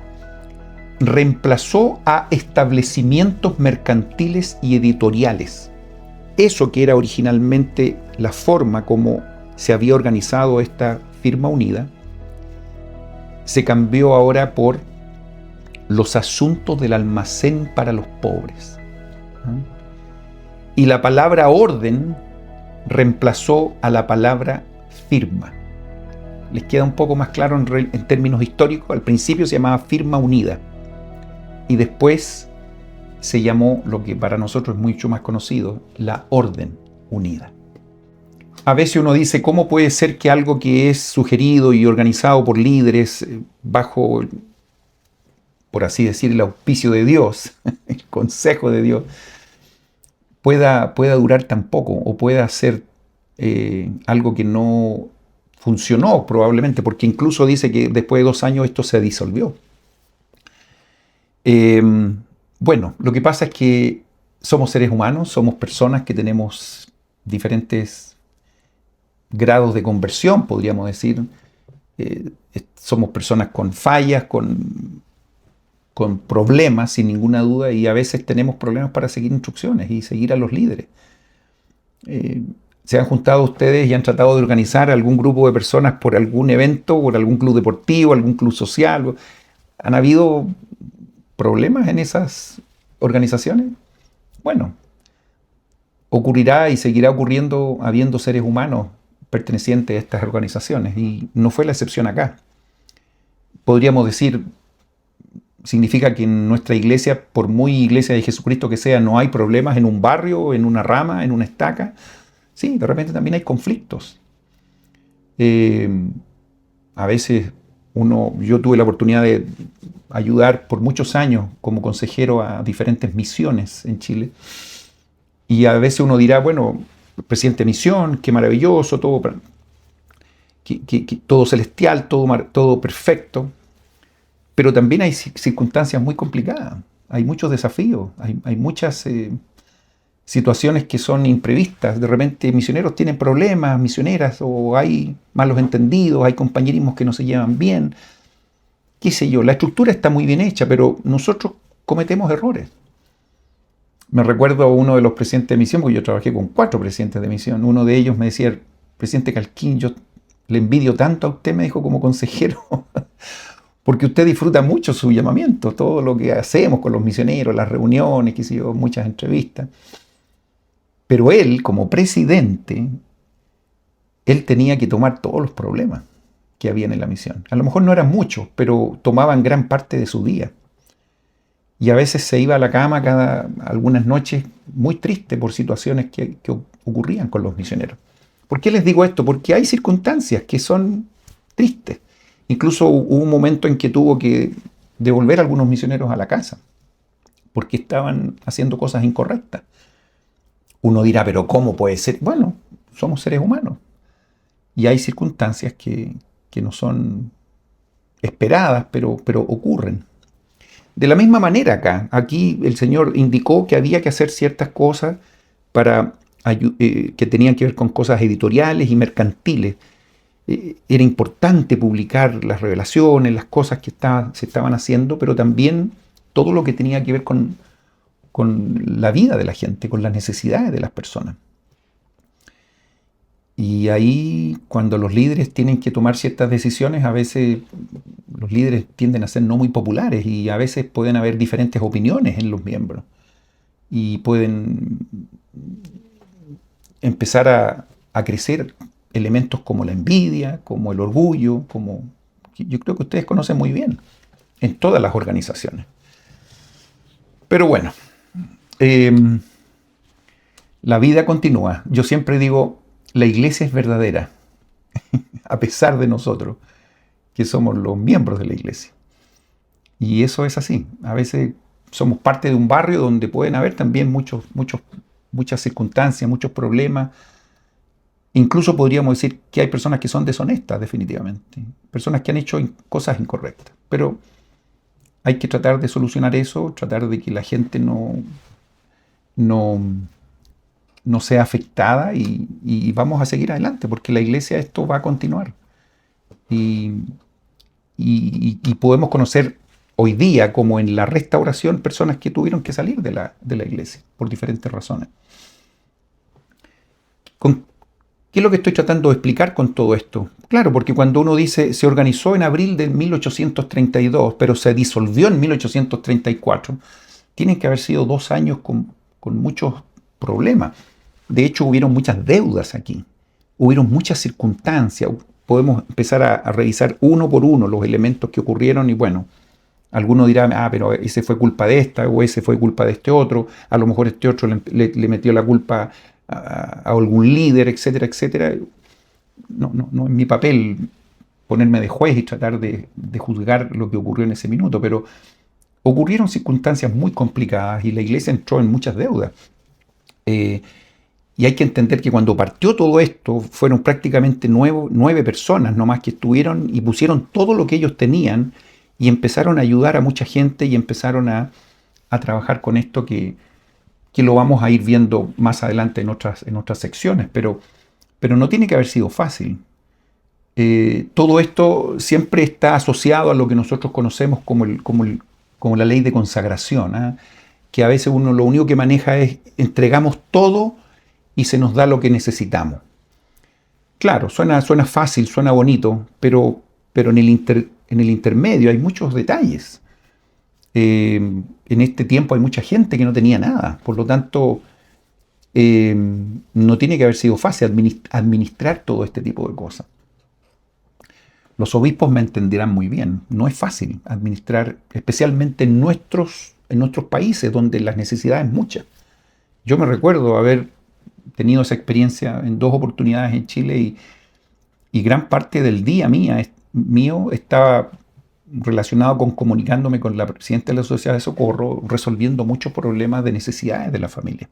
reemplazó a establecimientos mercantiles y editoriales. Eso que era originalmente la forma como se había organizado esta firma unida, se cambió ahora por los asuntos del almacén para los pobres. Y la palabra orden reemplazó a la palabra firma. Les queda un poco más claro en términos históricos. Al principio se llamaba firma unida y después se llamó lo que para nosotros es mucho más conocido, la orden unida. A veces uno dice, ¿cómo puede ser que algo que es sugerido y organizado por líderes bajo, por así decir, el auspicio de Dios, el consejo de Dios, pueda durar tan poco o pueda ser algo que no funcionó probablemente? Porque incluso dice que después de 2 años esto se disolvió. Bueno, lo que pasa es que somos seres humanos, somos personas que tenemos diferentes grados de conversión, podríamos decir. Somos personas con fallas, con problemas, sin ninguna duda, y a veces tenemos problemas para seguir instrucciones y seguir a los líderes. ¿Se han juntado ustedes y han tratado de organizar algún grupo de personas por algún evento, por algún club deportivo, algún club social? ¿Han habido problemas en esas organizaciones? Bueno, ocurrirá y seguirá ocurriendo habiendo seres humanos pertenecientes a estas organizaciones, y no fue la excepción acá. Podríamos decir, significa que en nuestra iglesia, por muy iglesia de Jesucristo que sea, no hay problemas en un barrio, en una rama, en una estaca. Sí, de repente también hay conflictos. A veces yo tuve la oportunidad de ayudar por muchos años como consejero a diferentes misiones en Chile. Y a veces uno dirá, bueno, presidente de misión, qué maravilloso, todo, todo celestial, todo perfecto. Pero también hay circunstancias muy complicadas, hay muchos desafíos, hay muchas situaciones que son imprevistas. De repente misioneros tienen problemas, misioneras, o hay malos entendidos, hay compañerismos que no se llevan bien. Qué sé yo, la estructura está muy bien hecha, pero nosotros cometemos errores. Me recuerdo a uno de los presidentes de misión, porque yo trabajé con 4 presidentes de misión. Uno de ellos me decía, presidente Calquín, yo le envidio tanto a usted, me dijo, como consejero, porque usted disfruta mucho su llamamiento, todo lo que hacemos con los misioneros, las reuniones, qué sé yo, muchas entrevistas. Pero él, como presidente, él tenía que tomar todos los problemas que habían en la misión. A lo mejor no eran muchos, pero tomaban gran parte de su día. Y a veces se iba a la cama algunas noches muy triste por situaciones que ocurrían con los misioneros. ¿Por qué les digo esto? Porque hay circunstancias que son tristes. Incluso hubo un momento en que tuvo que devolver a algunos misioneros a la casa porque estaban haciendo cosas incorrectas. Uno dirá, pero ¿cómo puede ser? Bueno, somos seres humanos y hay circunstancias que no son esperadas, pero ocurren. De la misma manera aquí el Señor indicó que había que hacer ciertas cosas que tenían que ver con cosas editoriales y mercantiles. Era importante publicar las revelaciones, las cosas que se estaban haciendo, pero también todo lo que tenía que ver con la vida de la gente, con las necesidades de las personas. Y ahí, cuando los líderes tienen que tomar ciertas decisiones, a veces los líderes tienden a ser no muy populares y a veces pueden haber diferentes opiniones en los miembros y pueden empezar a crecer elementos como la envidia, como el orgullo, como que yo creo que ustedes conocen muy bien en todas las organizaciones. Pero bueno, la vida continúa. Yo siempre digo, la iglesia es verdadera, a pesar de nosotros, que somos los miembros de la iglesia. Y eso es así. A veces somos parte de un barrio donde pueden haber también muchas circunstancias, muchos problemas. Incluso podríamos decir que hay personas que son deshonestas, definitivamente. Personas que han hecho cosas incorrectas. Pero hay que tratar de solucionar eso, tratar de que la gente no sea afectada y vamos a seguir adelante, porque la iglesia esto va a continuar. Y podemos conocer hoy día, como en la restauración, personas que tuvieron que salir de la iglesia por diferentes razones. ¿Qué es lo que estoy tratando de explicar con todo esto? Claro, porque cuando uno dice se organizó en abril de 1832, pero se disolvió en 1834, tienen que haber sido 2 años con muchos problemas. De hecho, hubieron muchas deudas aquí, hubieron muchas circunstancias. Podemos empezar a revisar uno por uno los elementos que ocurrieron y bueno, algunos dirán, pero ese fue culpa de esta o ese fue culpa de este otro, a lo mejor este otro le metió la culpa a algún líder, etcétera, etcétera. No es mi papel ponerme de juez y tratar de juzgar lo que ocurrió en ese minuto, pero ocurrieron circunstancias muy complicadas y la iglesia entró en muchas deudas. Y hay que entender que cuando partió todo esto, fueron prácticamente 9 personas nomás que estuvieron y pusieron todo lo que ellos tenían y empezaron a ayudar a mucha gente y empezaron a trabajar con esto que lo vamos a ir viendo más adelante en otras secciones, pero no tiene que haber sido fácil. Todo esto siempre está asociado a lo que nosotros conocemos como la ley de consagración, que a veces uno lo único que maneja es entregamos todo y se nos da lo que necesitamos. Claro, suena fácil, suena bonito, pero en el intermedio hay muchos detalles. En este tiempo hay mucha gente que no tenía nada, por lo tanto no tiene que haber sido fácil administrar todo este tipo de cosas. Los obispos me entenderán muy bien, no es fácil administrar, especialmente en nuestros países donde las necesidades muchas. Yo me recuerdo haber tenido esa experiencia en 2 oportunidades en Chile y gran parte del día mío estaba relacionado con comunicándome con la presidenta de la Sociedad de Socorro, resolviendo muchos problemas de necesidades de la familia.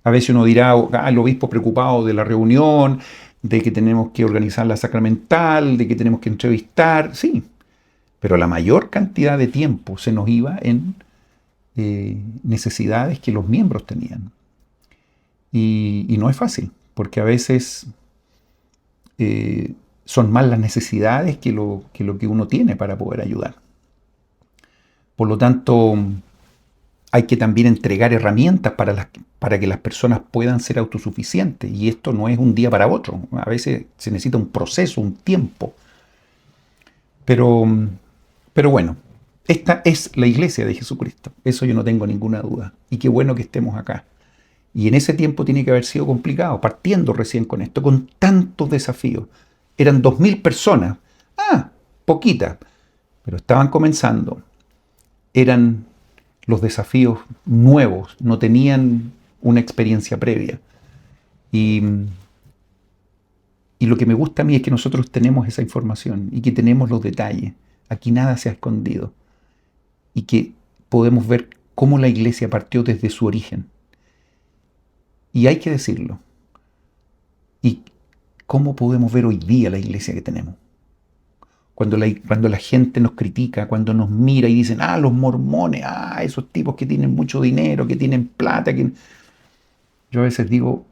A veces uno dirá, el obispo preocupado de la reunión, de que tenemos que organizar la sacramental, de que tenemos que entrevistar, sí, pero la mayor cantidad de tiempo se nos iba en necesidades que los miembros tenían. Y no es fácil, porque a veces son más las necesidades que lo que uno tiene para poder ayudar. Por lo tanto, hay que también entregar herramientas para que las personas puedan ser autosuficientes. Y esto no es un día para otro. A veces se necesita un proceso, un tiempo. Pero bueno, esta es la iglesia de Jesucristo. Eso yo no tengo ninguna duda. Y qué bueno que estemos acá. Y en ese tiempo tiene que haber sido complicado, partiendo recién con esto, con tantos desafíos. Eran 2.000 personas. Poquitas. Pero estaban comenzando. Eran los desafíos nuevos, no tenían una experiencia previa. Y lo que me gusta a mí es que nosotros tenemos esa información y que tenemos los detalles. Aquí nada se ha escondido. Y que podemos ver cómo la iglesia partió desde su origen. Y hay que decirlo. ¿Y cómo podemos ver hoy día la iglesia que tenemos? Cuando la gente nos critica, cuando nos mira y dicen, los mormones, esos tipos que tienen mucho dinero, que tienen plata. Yo a veces digo,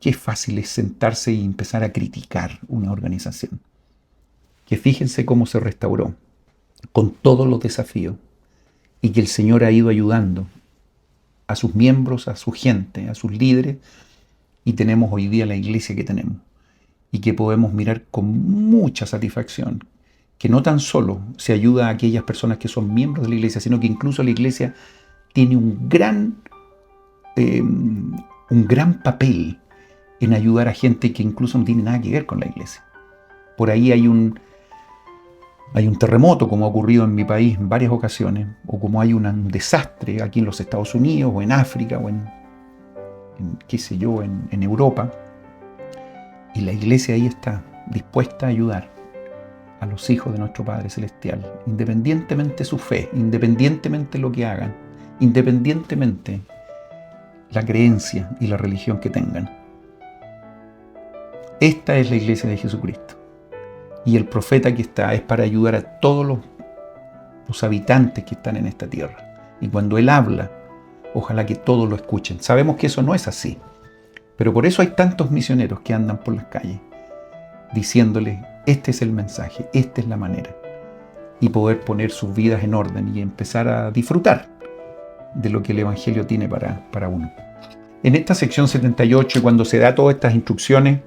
qué fácil es sentarse y empezar a criticar una organización. Que fíjense cómo se restauró, con todos los desafíos, y que el Señor ha ido ayudando a sus miembros, a su gente, a sus líderes, y tenemos hoy día la iglesia que tenemos. Y que podemos mirar con mucha satisfacción que no tan solo se ayuda a aquellas personas que son miembros de la iglesia, sino que incluso la iglesia tiene un gran papel en ayudar a gente que incluso no tiene nada que ver con la iglesia. por ahí hay un terremoto, como ha ocurrido en mi país en varias ocasiones, o como hay un desastre aquí en los Estados Unidos, o en África, o en Europa, y la iglesia ahí está dispuesta a ayudar a los hijos de nuestro Padre Celestial, independientemente su fe, independientemente lo que hagan, independientemente la creencia y la religión que tengan. Esta es la iglesia de Jesucristo. Y el profeta que está es para ayudar a todos los habitantes que están en esta tierra. Y cuando él habla, ojalá que todos lo escuchen. Sabemos que eso no es así, pero por eso hay tantos misioneros que andan por las calles diciéndoles, este es el mensaje, esta es la manera, y poder poner sus vidas en orden y empezar a disfrutar de lo que el Evangelio tiene para uno. En esta sección 78, cuando se da todas estas instrucciones,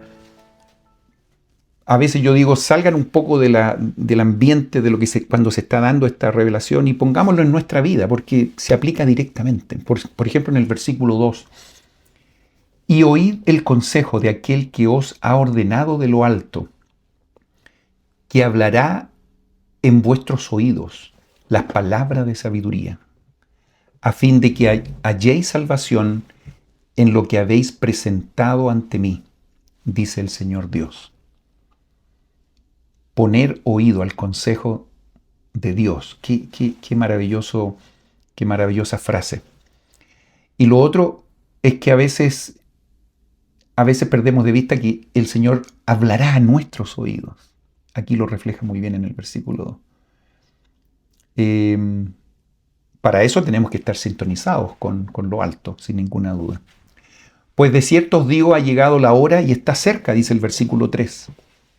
a veces yo digo, salgan un poco del ambiente de lo que cuando se está dando esta revelación y pongámoslo en nuestra vida, porque se aplica directamente. Por ejemplo, en el versículo 2, y oíd el consejo de aquel que os ha ordenado de lo alto, que hablará en vuestros oídos las palabras de sabiduría, a fin de que halléis salvación en lo que habéis presentado ante mí, dice el Señor Dios. Poner oído al consejo de Dios. Qué maravillosa frase. Y lo otro es que a veces perdemos de vista que el Señor hablará a nuestros oídos. Aquí lo refleja muy bien en el versículo 2. Para eso tenemos que estar sintonizados con lo alto, sin ninguna duda. Pues de cierto os digo, ha llegado la hora y está cerca, dice el versículo 3.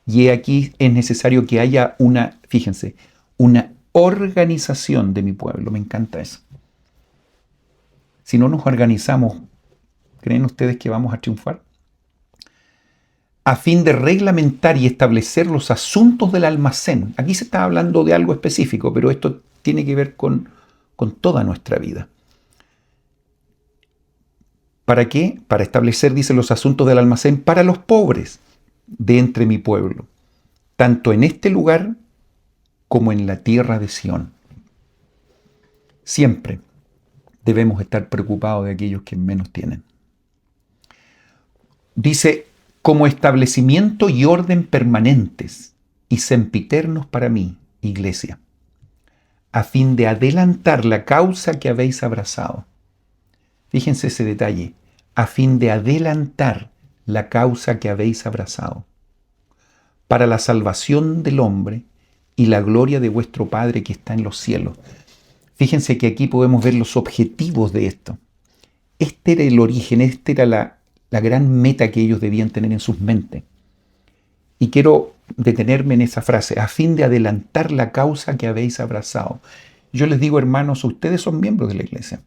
Y aquí es necesario que haya una organización de mi pueblo. Me encanta eso. Si no nos organizamos, ¿creen ustedes que vamos a triunfar? A fin de reglamentar y establecer los asuntos del almacén. Aquí se está hablando de algo específico, pero esto tiene que ver con toda nuestra vida. ¿Para qué? Para establecer, dice, los asuntos del almacén para los pobres de entre mi pueblo, tanto en este lugar como en la tierra de Sión. Siempre debemos estar preocupados de aquellos que menos tienen. Dice, como establecimiento y orden permanentes y sempiternos para mí, iglesia, a fin de adelantar la causa que habéis abrazado. Fíjense ese detalle, a fin de adelantar la causa que habéis abrazado, para la salvación del hombre y la gloria de vuestro Padre que está en los cielos. Fíjense que aquí podemos ver los objetivos de esto. Este era el origen, esta era la gran meta que ellos debían tener en sus mentes. Y quiero detenerme en esa frase, a fin de adelantar la causa que habéis abrazado. Yo les digo, hermanos, ustedes son miembros de la iglesia.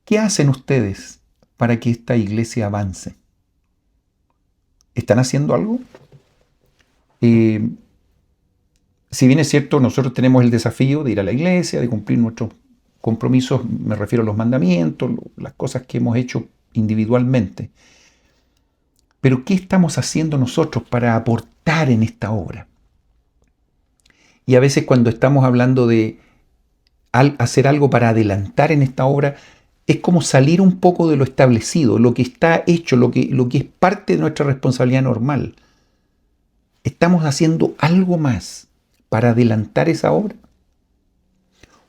¿Qué hacen ustedes para que esta iglesia avance? ¿Están haciendo algo? Si bien es cierto, nosotros tenemos el desafío de ir a la iglesia, de cumplir nuestros compromisos, me refiero a los mandamientos, las cosas que hemos hecho individualmente. Pero ¿qué estamos haciendo nosotros para aportar en esta obra? Y a veces cuando estamos hablando de hacer algo para adelantar en esta obra, es como salir un poco de lo establecido, lo que está hecho, lo que es parte de nuestra responsabilidad normal. ¿Estamos haciendo algo más para adelantar esa obra?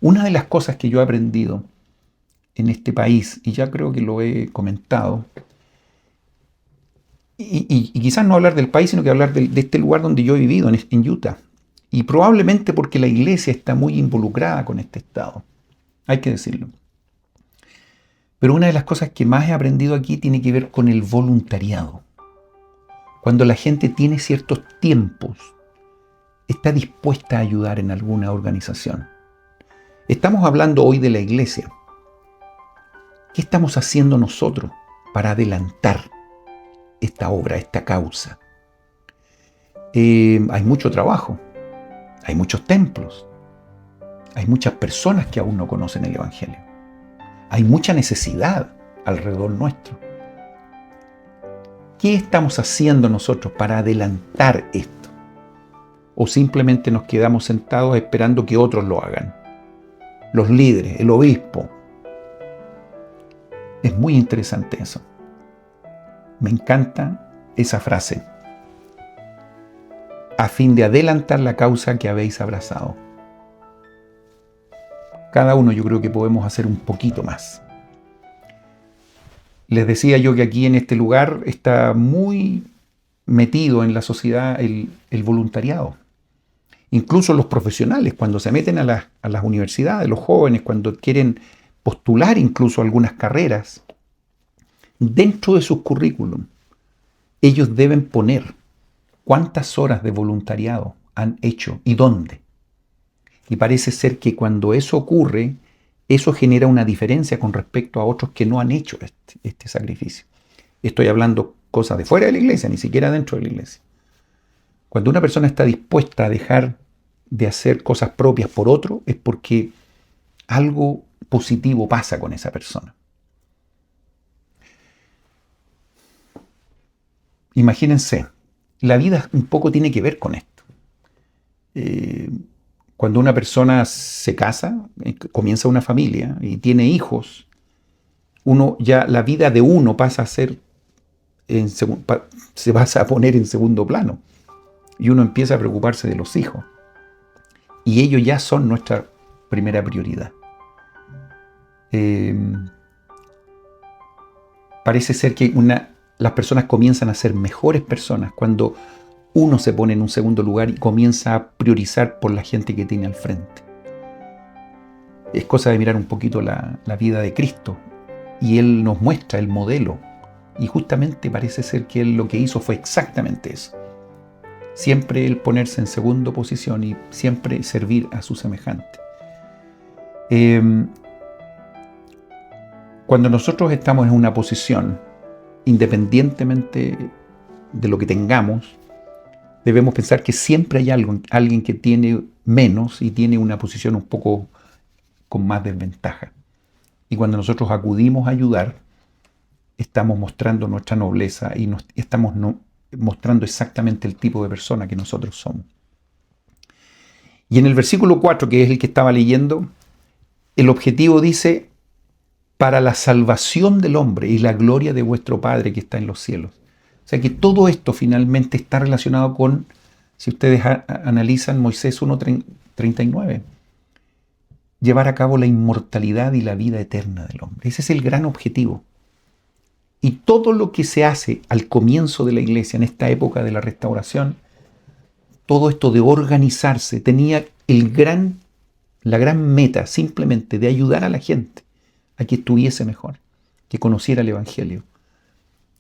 Una de las cosas que yo he aprendido en este país, y ya creo que lo he comentado, y quizás no hablar del país, sino que hablar de este lugar donde yo he vivido, en Utah, y probablemente porque la iglesia está muy involucrada con este estado, hay que decirlo. Pero una de las cosas que más he aprendido aquí tiene que ver con el voluntariado. Cuando la gente tiene ciertos tiempos, está dispuesta a ayudar en alguna organización. Estamos hablando hoy de la iglesia. ¿Qué estamos haciendo nosotros para adelantar esta obra, esta causa? Hay mucho trabajo, hay muchos templos, hay muchas personas que aún no conocen el Evangelio. Hay mucha necesidad alrededor nuestro. ¿Qué estamos haciendo nosotros para adelantar esto? ¿O simplemente nos quedamos sentados esperando que otros lo hagan? Los líderes, el obispo. Es muy interesante eso. Me encanta esa frase. A fin de adelantar la causa que habéis abrazado. Cada uno yo creo que podemos hacer un poquito más. Les decía yo que aquí en este lugar está muy metido en la sociedad el voluntariado. Incluso los profesionales, cuando se meten a las universidades, los jóvenes, cuando quieren postular incluso algunas carreras, dentro de sus currículum, ellos deben poner cuántas horas de voluntariado han hecho y dónde. Y parece ser que cuando eso ocurre, eso genera una diferencia con respecto a otros que no han hecho este sacrificio. Estoy hablando cosas de fuera de la iglesia, ni siquiera dentro de la iglesia. Cuando una persona está dispuesta a dejar de hacer cosas propias por otro, es porque algo positivo pasa con esa persona. Imagínense, la vida un poco tiene que ver con esto. Cuando una persona se casa, comienza una familia y tiene hijos, la vida de uno pasa a ser, se pasa a poner en segundo plano. Y uno empieza a preocuparse de los hijos. Y ellos ya son nuestra primera prioridad. Parece ser que las personas comienzan a ser mejores personas cuando uno se pone en un segundo lugar y comienza a priorizar por la gente que tiene al frente. Es cosa de mirar un poquito la vida de Cristo y Él nos muestra el modelo y justamente parece ser que Él lo que hizo fue exactamente eso. Siempre Él ponerse en segunda posición y siempre servir a su semejante. Cuando nosotros estamos en una posición, independientemente de lo que tengamos, debemos pensar que siempre hay alguien que tiene menos y tiene una posición un poco con más desventaja. Y cuando nosotros acudimos a ayudar, estamos mostrando nuestra nobleza y estamos mostrando exactamente el tipo de persona que nosotros somos. Y en el versículo 4, que es el que estaba leyendo, el objetivo dice, para la salvación del hombre y la gloria de vuestro Padre que está en los cielos. O sea que todo esto finalmente está relacionado con, si ustedes analizan Moisés 1:39, llevar a cabo la inmortalidad y la vida eterna del hombre. Ese es el gran objetivo. Y todo lo que se hace al comienzo de la iglesia, en esta época de la restauración, todo esto de organizarse, tenía la gran meta simplemente de ayudar a la gente a que estuviese mejor, que conociera el Evangelio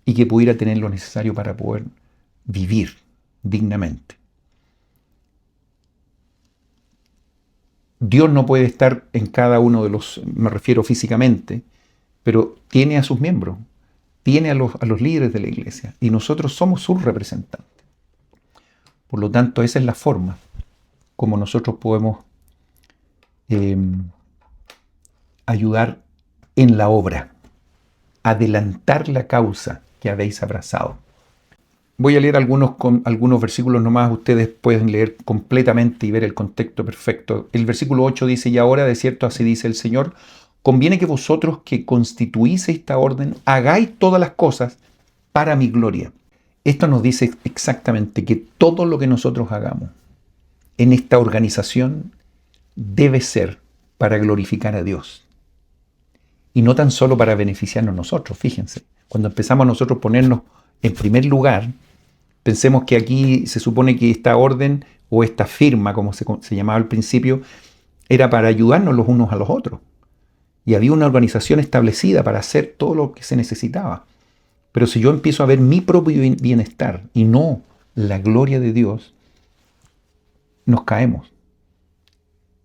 y que pudiera tener lo necesario para poder vivir dignamente. Dios no puede estar en cada uno de los, me refiero físicamente, pero tiene a sus miembros, tiene a los líderes de la iglesia y nosotros somos sus representantes. Por lo tanto, esa es la forma como nosotros podemos ayudar en la obra, adelantar la causa que habéis abrazado. Voy a leer algunos versículos nomás, ustedes pueden leer completamente y ver el contexto perfecto. El versículo 8 dice, y ahora de cierto así dice el Señor, conviene que vosotros que constituís esta orden, hagáis todas las cosas para mi gloria. Esto nos dice exactamente que todo lo que nosotros hagamos en esta organización debe ser para glorificar a Dios. Y no tan solo para beneficiarnos nosotros, fíjense. Cuando empezamos nosotros a ponernos en primer lugar, pensemos que aquí se supone que esta orden o esta firma, como se llamaba al principio, era para ayudarnos los unos a los otros. Y había una organización establecida para hacer todo lo que se necesitaba. Pero si yo empiezo a ver mi propio bienestar y no la gloria de Dios, nos caemos.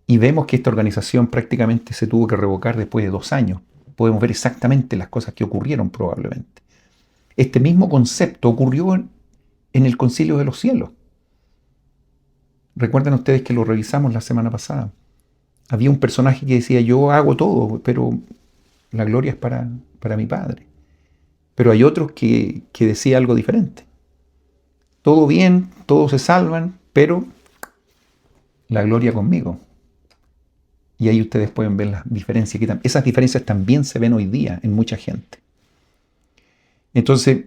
Y vemos que esta organización prácticamente se tuvo que revocar después de 2 años. Podemos ver exactamente las cosas que ocurrieron probablemente. Este mismo concepto ocurrió en el Concilio de los Cielos. Recuerden ustedes que lo revisamos la semana pasada. Había un personaje que decía, yo hago todo, pero la gloria es para mi Padre. Pero hay otros que decía algo diferente. Todo bien, todos se salvan, pero la gloria conmigo. Y ahí ustedes pueden ver las diferencias. Esas diferencias también se ven hoy día en mucha gente. Entonces,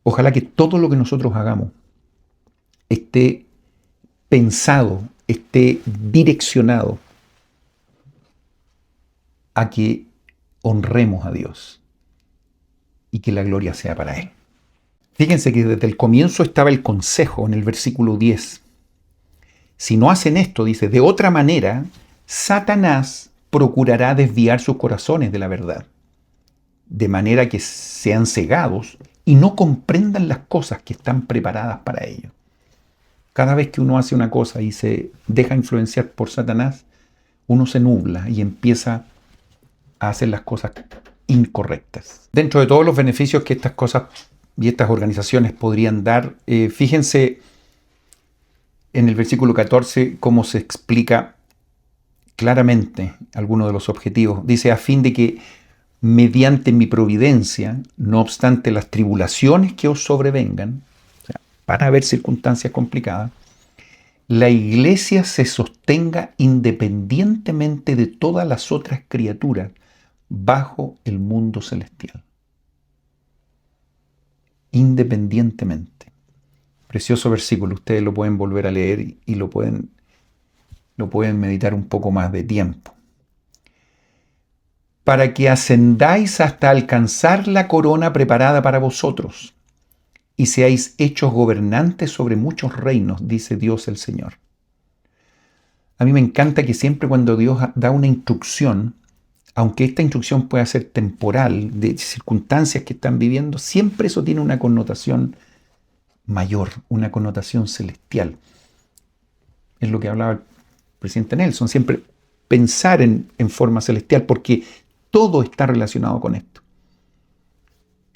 ojalá que todo lo que nosotros hagamos esté pensado, esté direccionado a que honremos a Dios y que la gloria sea para Él. Fíjense que desde el comienzo estaba el consejo en el versículo 10. Si no hacen esto, dice, de otra manera, Satanás procurará desviar sus corazones de la verdad, de manera que sean cegados y no comprendan las cosas que están preparadas para ellos. Cada vez que uno hace una cosa y se deja influenciar por Satanás, uno se nubla y empieza a hacer las cosas incorrectas. Dentro de todos los beneficios que estas cosas y estas organizaciones podrían dar, fíjense en el versículo 14 cómo se explica claramente algunos de los objetivos. Dice, a fin de que mediante mi providencia, no obstante las tribulaciones que os sobrevengan, o sea, van a haber circunstancias complicadas, la iglesia se sostenga independientemente de todas las otras criaturas bajo el mundo celestial. Independientemente. Precioso versículo, ustedes lo pueden volver a leer y lo pueden meditar un poco más de tiempo. Para que ascendáis hasta alcanzar la corona preparada para vosotros y seáis hechos gobernantes sobre muchos reinos, dice Dios el Señor. A mí me encanta que siempre cuando Dios da una instrucción, aunque esta instrucción pueda ser temporal, de circunstancias que están viviendo, siempre eso tiene una connotación mayor, una connotación celestial. Es lo que hablaba el presidente Nelson, siempre pensar en forma celestial, porque todo está relacionado con esto.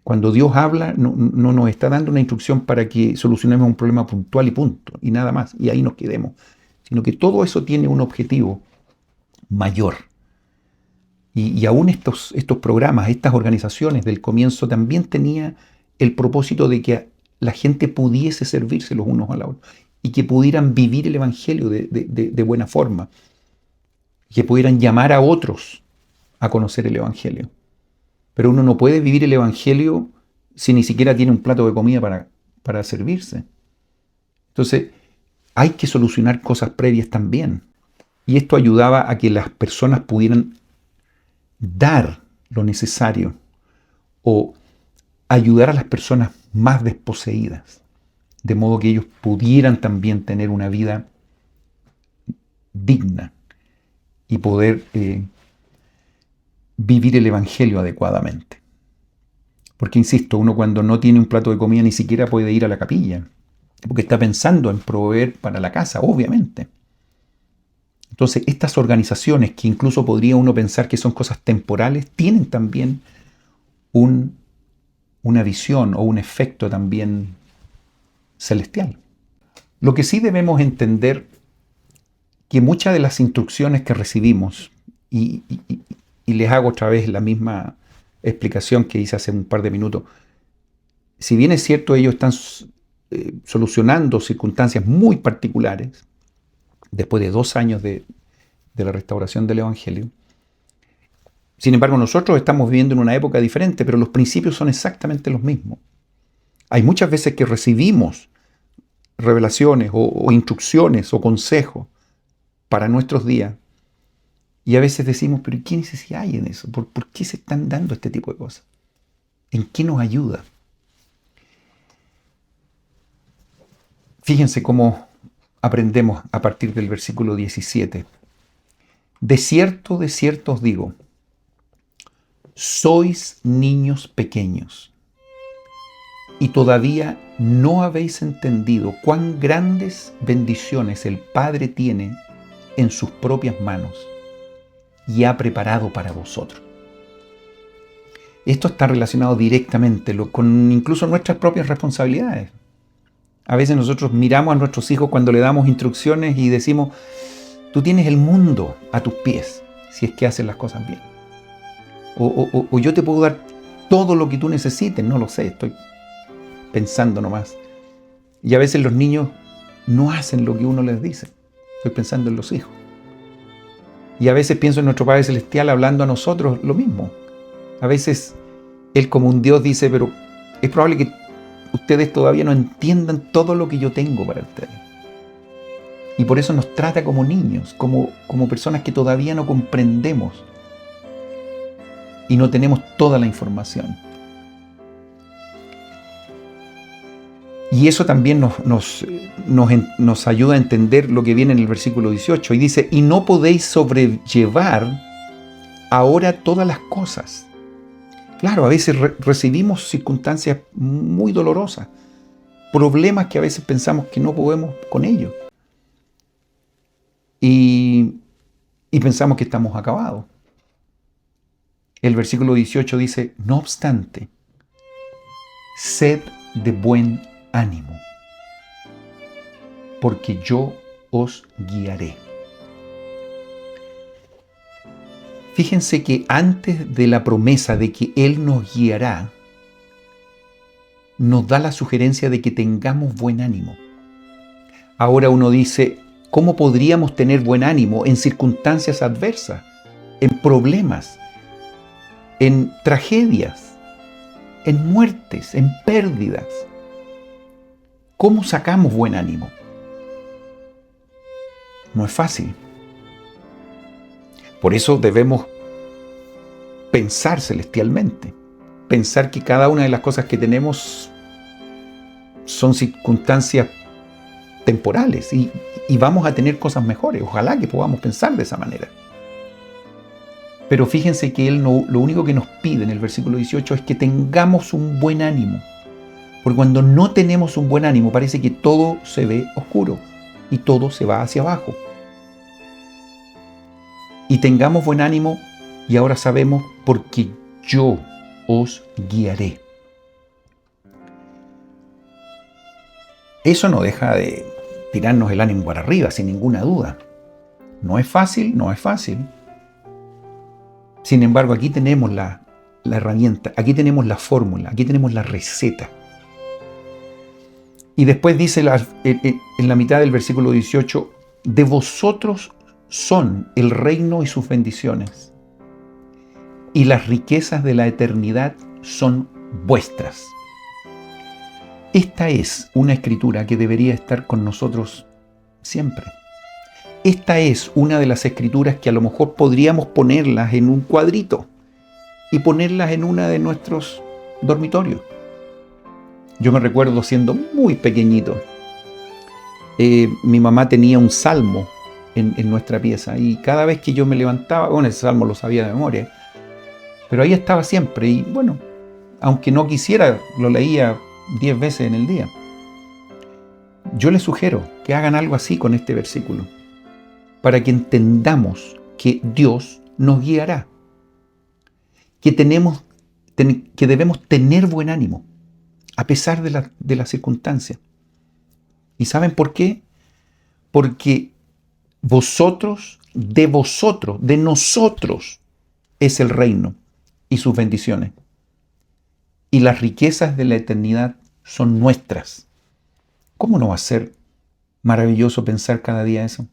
Cuando Dios habla, no nos está dando una instrucción para que solucionemos un problema puntual y punto, y nada más, y ahí nos quedemos, sino que todo eso tiene un objetivo mayor. Y aún estos programas, estas organizaciones del comienzo también tenía el propósito de que la gente pudiese servirse los unos a los otros y que pudieran vivir el Evangelio de buena forma, que pudieran llamar a otros a conocer el Evangelio. Pero uno no puede vivir el Evangelio si ni siquiera tiene un plato de comida para servirse. Entonces, hay que solucionar cosas previas también. Y esto ayudaba a que las personas pudieran dar lo necesario o ayudar a las personas más desposeídas, de modo que ellos pudieran también tener una vida digna y poder vivir el Evangelio adecuadamente. Porque, insisto, uno cuando no tiene un plato de comida ni siquiera puede ir a la capilla, porque está pensando en proveer para la casa, obviamente. Entonces, estas organizaciones, que incluso podría uno pensar que son cosas temporales, tienen también una visión o un efecto también celestial. Lo que sí debemos entender que muchas de las instrucciones que recibimos, y les hago otra vez la misma explicación que hice hace un par de minutos, si bien es cierto, ellos están solucionando circunstancias muy particulares, después de 2 años de la restauración del Evangelio. Sin embargo, nosotros estamos viviendo en una época diferente, pero los principios son exactamente los mismos. Hay muchas veces que recibimos revelaciones o instrucciones o consejos para nuestros días, y a veces decimos, pero ¿qué necesidad hay en eso? ¿Por qué se están dando este tipo de cosas? ¿En qué nos ayuda? Fíjense cómo aprendemos a partir del versículo 17. De cierto os digo, sois niños pequeños y todavía no habéis entendido cuán grandes bendiciones el Padre tiene en sus propias manos y ha preparado para vosotros. Esto está relacionado directamente con incluso nuestras propias responsabilidades. A veces nosotros miramos a nuestros hijos cuando le damos instrucciones y decimos, tú tienes el mundo a tus pies si es que haces las cosas bien. O yo te puedo dar todo lo que tú necesites, no lo sé, estoy pensando nomás. Y a veces los niños no hacen lo que uno les dice. Estoy pensando en los hijos. Y a veces pienso en nuestro Padre Celestial hablando a nosotros lo mismo. A veces Él como un Dios dice, pero es probable que ustedes todavía no entiendan todo lo que yo tengo para ustedes. Y por eso nos trata como niños, como personas que todavía no comprendemos y no tenemos toda la información. Y eso también nos ayuda a entender lo que viene en el versículo 18. Y dice, y no podéis sobrellevar ahora todas las cosas. Claro, a veces recibimos circunstancias muy dolorosas, problemas que a veces pensamos que no podemos con ellos. Y pensamos que estamos acabados. El versículo 18 dice, no obstante, sed de buen ánimo, porque yo os guiaré. Fíjense que antes de la promesa de que Él nos guiará, nos da la sugerencia de que tengamos buen ánimo. Ahora uno dice, ¿cómo podríamos tener buen ánimo en circunstancias adversas, en problemas, en tragedias, en muertes, en pérdidas? ¿Cómo sacamos buen ánimo? No es fácil. Por eso debemos pensar celestialmente, pensar que cada una de las cosas que tenemos son circunstancias temporales y vamos a tener cosas mejores. Ojalá que podamos pensar de esa manera. Pero fíjense que Él lo único que nos pide en el versículo 18 es que tengamos un buen ánimo. Porque cuando no tenemos un buen ánimo parece que todo se ve oscuro y todo se va hacia abajo. Y tengamos buen ánimo, y ahora sabemos, porque yo os guiaré. Eso no deja de tirarnos el ánimo para arriba, sin ninguna duda. No es fácil, no es fácil. Sin embargo, aquí tenemos la herramienta, aquí tenemos la fórmula, aquí tenemos la receta. Y después dice en la mitad del versículo 18, de vosotros son el reino y sus bendiciones, y las riquezas de la eternidad son vuestras. Esta es una escritura que debería estar con nosotros siempre. Esta es una de las escrituras que a lo mejor podríamos ponerlas en un cuadrito y ponerlas en una de nuestros dormitorios. Yo me recuerdo siendo muy pequeñito. Mi mamá tenía un salmo en nuestra pieza y cada vez que yo me levantaba, bueno, ese salmo lo sabía de memoria, pero ahí estaba siempre y bueno, aunque no quisiera, lo leía 10 veces en el día. Yo les sugiero que hagan algo así con este versículo, para que entendamos que Dios nos guiará, que debemos tener buen ánimo, a pesar de la circunstancia. ¿Y saben por qué? Porque de nosotros es el reino y sus bendiciones. Y las riquezas de la eternidad son nuestras. ¿Cómo no va a ser maravilloso pensar cada día eso?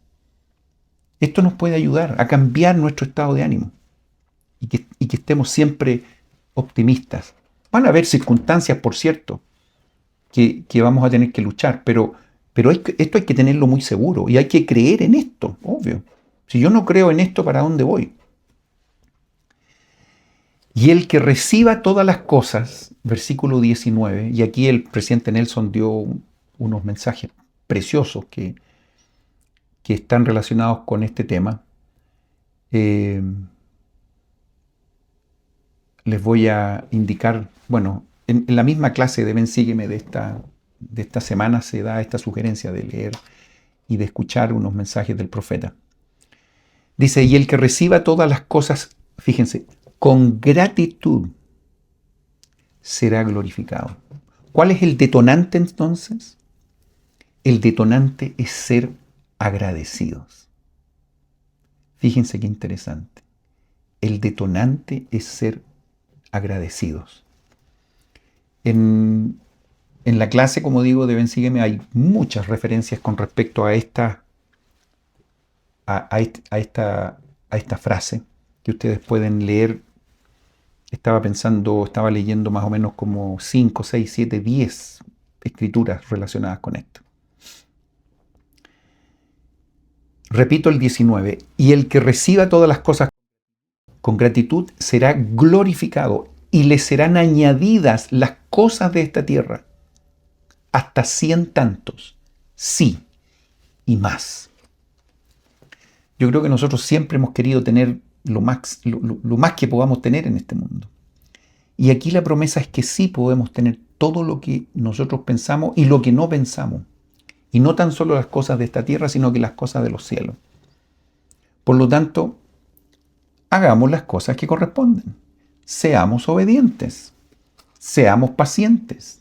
Esto nos puede ayudar a cambiar nuestro estado de ánimo y que estemos siempre optimistas. Van a haber circunstancias, por cierto, que vamos a tener que luchar, pero esto hay que tenerlo muy seguro y hay que creer en esto, obvio. Si yo no creo en esto, ¿para dónde voy? Y el que reciba todas las cosas, versículo 19, y aquí el presidente Nelson dio unos mensajes preciosos que están relacionados con este tema. Les voy a indicar, bueno, en la misma clase de Ven, Sígueme de esta semana se da esta sugerencia de leer y de escuchar unos mensajes del profeta. Dice, y el que reciba todas las cosas, fíjense, con gratitud será glorificado. ¿Cuál es el detonante entonces? El detonante es ser agradecidos. Fíjense qué interesante. El detonante es ser agradecidos. En la clase, como digo, de Ven Sígueme hay muchas referencias con respecto a esta frase que ustedes pueden leer. Estaba leyendo más o menos como 5, 6, 7, 10 escrituras relacionadas con esto. Repito el 19. Y el que reciba todas las cosas con gratitud será glorificado y le serán añadidas las cosas de esta tierra, hasta 100 tantos, sí, y más. Yo creo que nosotros siempre hemos querido tener lo más que podamos tener en este mundo. Y aquí la promesa es que sí podemos tener todo lo que nosotros pensamos y lo que no pensamos. Y no tan solo las cosas de esta tierra, sino que las cosas de los cielos. Por lo tanto, hagamos las cosas que corresponden. Seamos obedientes, seamos pacientes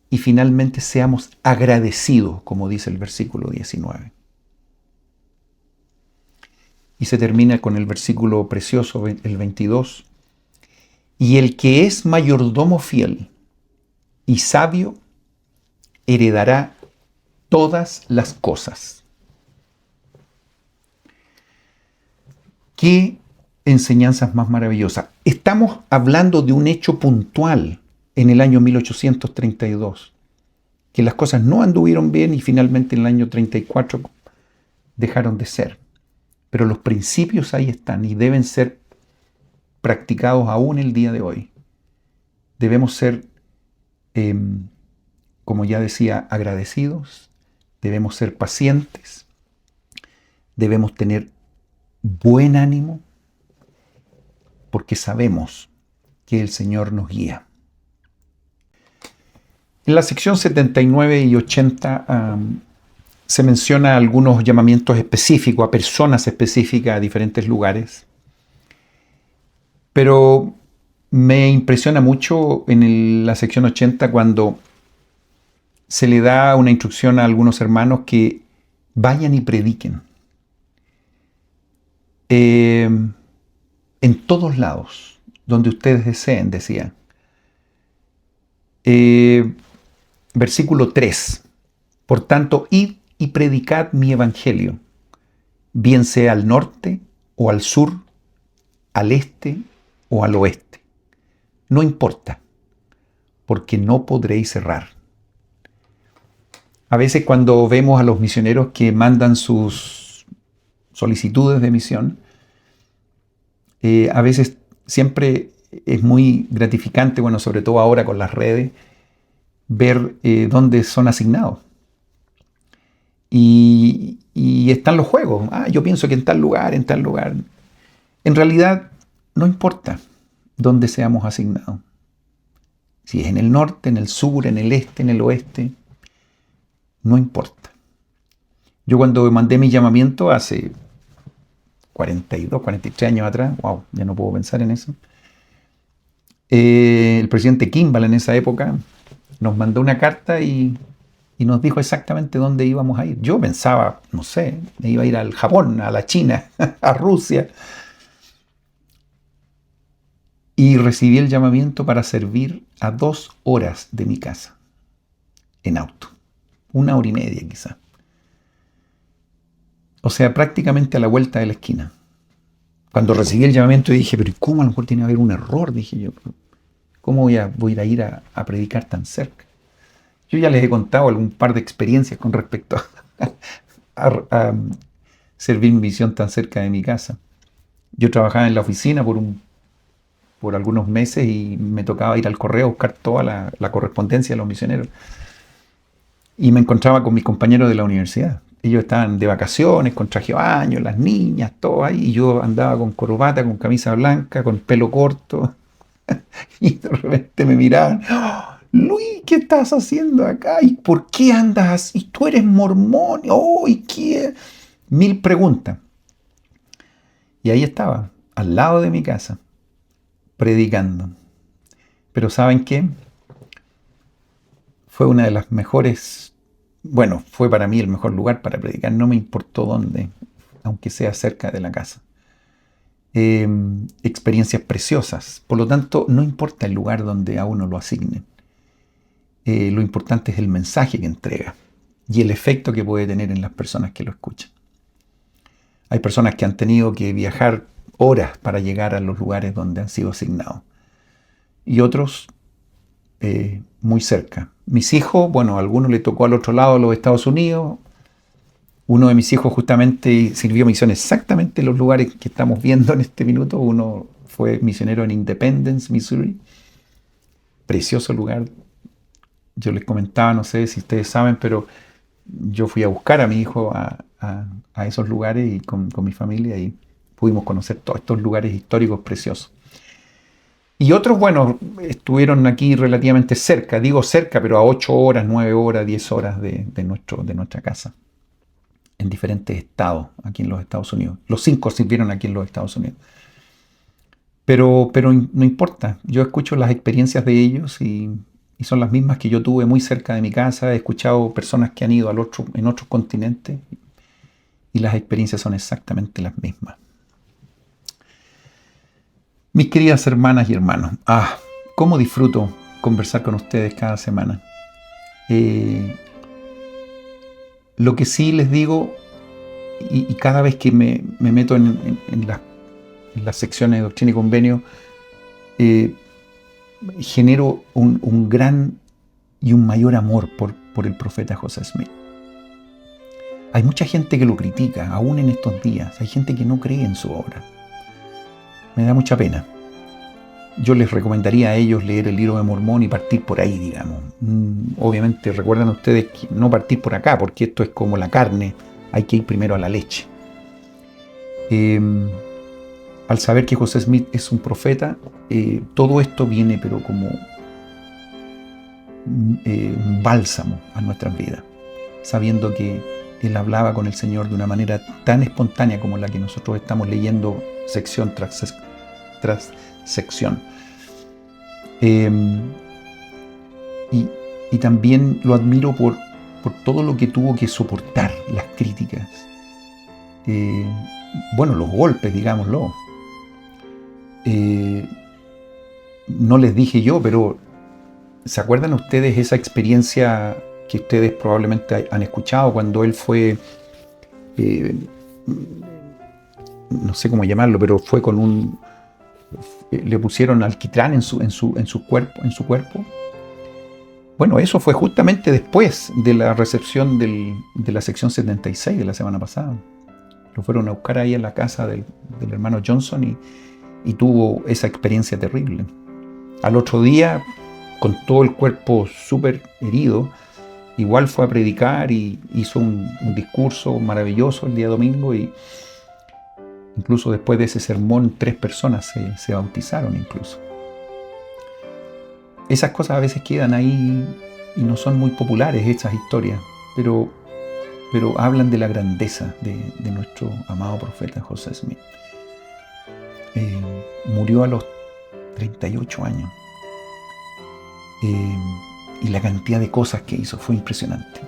y finalmente seamos agradecidos, como dice el versículo 19. Y se termina con el versículo precioso, el 22. Y el que es mayordomo fiel y sabio heredará todas las cosas. ¿Qué enseñanzas más maravillosas? Estamos hablando de un hecho puntual en el año 1832, que las cosas no anduvieron bien y finalmente en el año 34 dejaron de ser. Pero los principios ahí están y deben ser practicados aún el día de hoy. Debemos ser, como ya decía, agradecidos, debemos ser pacientes, debemos tener buen ánimo, porque sabemos que el Señor nos guía. En la sección 79 y 80 se menciona algunos llamamientos específicos a personas específicas a diferentes lugares. Pero me impresiona mucho en la sección 80 cuando se le da una instrucción a algunos hermanos que vayan y prediquen. En todos lados, donde ustedes deseen, decía. Versículo 3. Por tanto, id y predicad mi evangelio, bien sea al norte o al sur, al este o al oeste. No importa, porque no podréis errar. A veces cuando vemos a los misioneros que mandan sus solicitudes de misión, a veces siempre es muy gratificante, bueno, sobre todo ahora con las redes, ver dónde son asignados. Y están los juegos. Yo pienso que en tal lugar, en tal lugar. En realidad, no importa dónde seamos asignados. Si es en el norte, en el sur, en el este, en el oeste, no importa. Yo cuando mandé mi llamamiento hace 42, 43 años atrás, wow, ya no puedo pensar en eso. El presidente Kimball en esa época nos mandó una carta y nos dijo exactamente dónde íbamos a ir. Yo pensaba, no sé, me iba a ir al Japón, a la China, a Rusia. Y recibí el llamamiento para servir a 2 horas de mi casa, en auto. 1 hora y media quizá. O sea, prácticamente a la vuelta de la esquina. Cuando recibí el llamamiento dije, pero ¿cómo a lo mejor tiene que haber un error? Dije yo, ¿cómo voy a ir a predicar tan cerca? Yo ya les he contado algún par de experiencias con respecto a servir mi misión tan cerca de mi casa. Yo trabajaba en la oficina por algunos meses y me tocaba ir al correo a buscar toda la correspondencia de los misioneros. Y me encontraba con mis compañeros de la universidad. Ellos estaban de vacaciones, con traje de baño, las niñas, todo ahí. Y yo andaba con corbata, con camisa blanca, con pelo corto. Y de repente me miraban. ¡Oh, Luis, ¿qué estás haciendo acá? ¿Y por qué andas así? ¿Tú eres mormón? ¡Oh, y qué! 1000 preguntas. Y ahí estaba, al lado de mi casa, predicando. Pero ¿saben qué? Fue una de las mejores, bueno, fue para mí el mejor lugar para predicar. No me importó dónde, aunque sea cerca de la casa. experiencias preciosas. Por lo tanto, no importa el lugar donde a uno lo asignen. Lo importante es el mensaje que entrega y el efecto que puede tener en las personas que lo escuchan. Hay personas que han tenido que viajar horas para llegar a los lugares donde han sido asignados. Y otros muy cerca. Mis hijos, bueno, a algunos les tocó al otro lado de los Estados Unidos. Uno de mis hijos justamente sirvió misión exactamente en los lugares que estamos viendo en este minuto. Uno fue misionero en Independence, Missouri. Precioso lugar. Yo les comentaba, no sé si ustedes saben, pero yo fui a buscar a mi hijo a esos lugares y con mi familia y pudimos conocer todos estos lugares históricos preciosos. Y otros, bueno, estuvieron aquí relativamente cerca, digo cerca, pero a 8 horas, 9 horas, 10 horas de nuestra casa, en diferentes estados aquí en los Estados Unidos. Los 5 sirvieron aquí en los Estados Unidos. Pero no importa, yo escucho las experiencias de ellos y son las mismas que yo tuve muy cerca de mi casa. He escuchado personas que han ido en otros continentes y las experiencias son exactamente las mismas. Mis queridas hermanas y hermanos, cómo disfruto conversar con ustedes cada semana. Lo que sí les digo, y cada vez que me meto en las secciones de Doctrina y Convenio, genero un gran y un mayor amor por el profeta José Smith. Hay mucha gente que lo critica, aún en estos días. Hay gente que no cree en su obra. Me da mucha pena. Yo les recomendaría a ellos leer el Libro de Mormón y partir por ahí, digamos. Obviamente, recuerden ustedes que no partir por acá, porque esto es como la carne. Hay que ir primero a la leche. Al saber que José Smith es un profeta, todo esto viene pero como un bálsamo a nuestras vidas, sabiendo que él hablaba con el Señor de una manera tan espontánea como la que nosotros estamos leyendo sección tras sección. Y también lo admiro por todo lo que tuvo que soportar, las críticas, los golpes, digámoslo. No les dije yo, pero ¿se acuerdan ustedes esa experiencia que ustedes probablemente han escuchado cuando él fue, no sé cómo llamarlo, pero fue con le pusieron alquitrán en su cuerpo? Bueno, eso fue justamente después de la recepción de la sección 76 de la semana pasada. Lo fueron a buscar ahí en la casa del hermano Johnson y tuvo esa experiencia terrible. Al otro día, con todo el cuerpo súper herido, igual fue a predicar y hizo un discurso maravilloso el día domingo, y incluso después de ese sermón 3 personas se bautizaron incluso. Esas cosas a veces quedan ahí y no son muy populares, estas historias, pero hablan de la grandeza de nuestro amado profeta José Smith. Murió a los 38 años. Y la cantidad de cosas que hizo fue impresionante.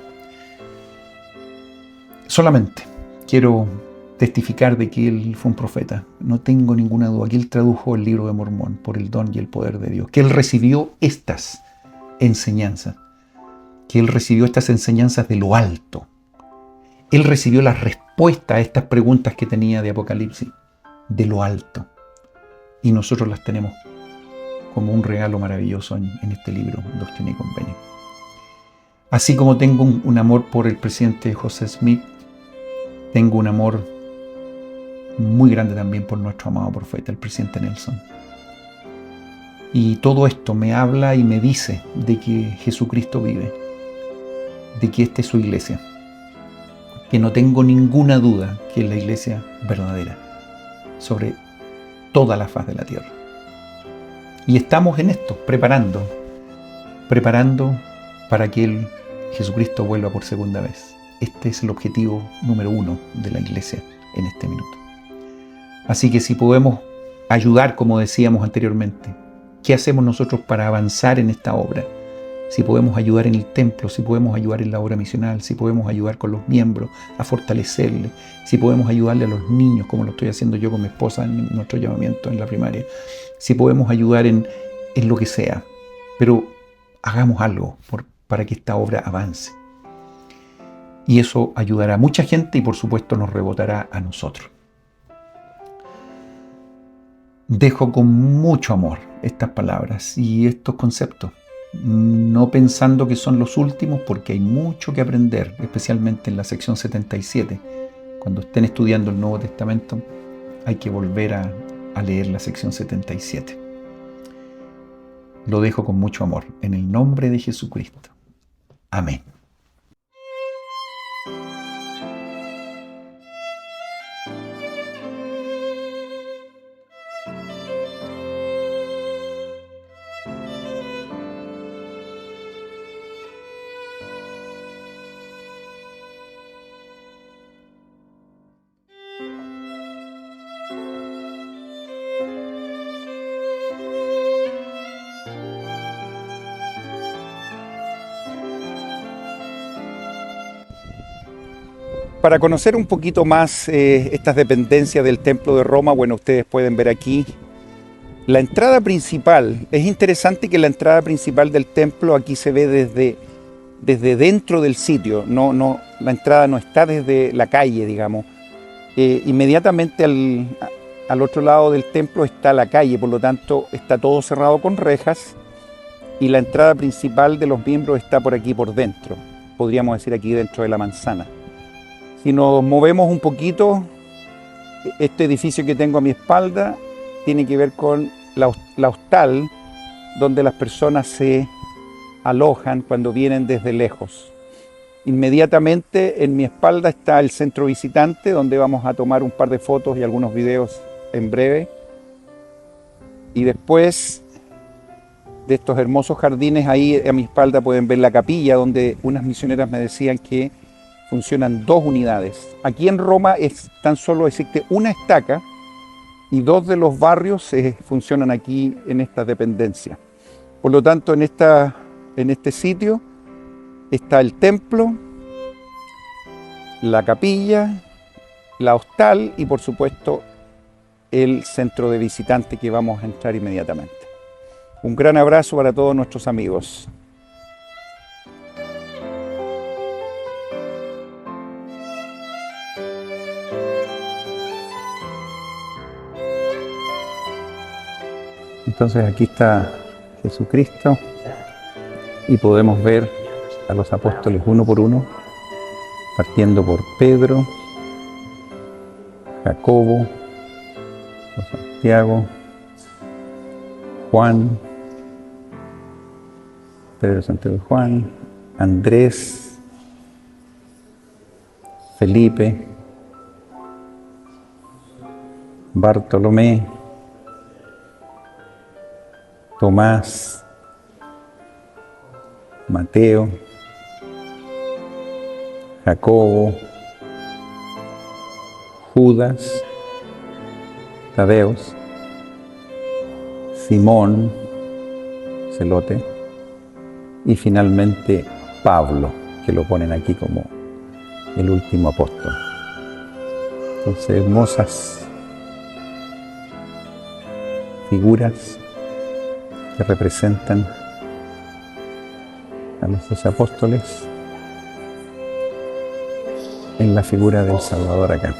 Solamente quiero testificar de que él fue un profeta. No tengo ninguna duda que él tradujo el Libro de Mormón por el don y el poder de Dios. Que él recibió estas enseñanzas. Que él recibió estas enseñanzas de lo alto. Él recibió la respuesta a estas preguntas que tenía de Apocalipsis de lo alto. Y nosotros las tenemos como un regalo maravilloso en este libro, Doctrina y Convenio. Así como tengo un amor por el presidente José Smith, tengo un amor muy grande también por nuestro amado profeta, el presidente Nelson. Y todo esto me habla y me dice de que Jesucristo vive, de que esta es su iglesia, que no tengo ninguna duda que es la iglesia verdadera sobre toda la faz de la tierra. Y estamos en esto, preparando para que Jesucristo vuelva por segunda vez. Este es el objetivo número 1 de la iglesia en este minuto. Así que si podemos ayudar, como decíamos anteriormente, ¿qué hacemos nosotros para avanzar en esta obra? si podemos ayudar en el templo, si podemos ayudar en la obra misional, si podemos ayudar con los miembros a fortalecerle, si podemos ayudarle a los niños, como lo estoy haciendo yo con mi esposa en nuestro llamamiento en la primaria, si podemos ayudar en lo que sea, pero hagamos algo para que esta obra avance. Y eso ayudará a mucha gente y por supuesto nos rebotará a nosotros. Dejo con mucho amor estas palabras y estos conceptos, no pensando que son los últimos, porque hay mucho que aprender, especialmente en la sección 77. Cuando estén estudiando el Nuevo Testamento, hay que volver a leer la sección 77. Lo dejo con mucho amor, en el nombre de Jesucristo. Amén. Para conocer un poquito más estas dependencias del Templo de Roma, bueno, ustedes pueden ver aquí la entrada principal. Es interesante que la entrada principal del templo aquí se ve desde dentro del sitio. La entrada no está desde la calle, digamos. Inmediatamente al otro lado del templo está la calle, por lo tanto está todo cerrado con rejas y la entrada principal de los miembros está por aquí por dentro. Podríamos decir aquí dentro de la manzana. Si nos movemos un poquito, este edificio que tengo a mi espalda tiene que ver con la hostal, donde las personas se alojan cuando vienen desde lejos. Inmediatamente en mi espalda está el centro visitante, donde vamos a tomar un par de fotos y algunos videos en breve. Y después de estos hermosos jardines, ahí a mi espalda pueden ver la capilla, donde unas misioneras me decían que funcionan 2 unidades. Aquí en Roma tan solo existe una estaca y 2 de los barrios funcionan aquí en esta dependencia. Por lo tanto, en este sitio está el templo, la capilla, la hostal y por supuesto el centro de visitantes que vamos a entrar inmediatamente. Un gran abrazo para todos nuestros amigos. Entonces aquí está Jesucristo y podemos ver a los apóstoles uno por uno, partiendo por Pedro, Jacobo, Santiago, Juan, Pedro, Santiago y Juan, Andrés, Felipe, Bartolomé, Tomás, Mateo, Jacobo, Judas, Tadeos, Simón, Celote y finalmente Pablo, que lo ponen aquí como el último apóstol. Entonces, hermosas figuras que representan a los 12 apóstoles en la figura del Salvador acá.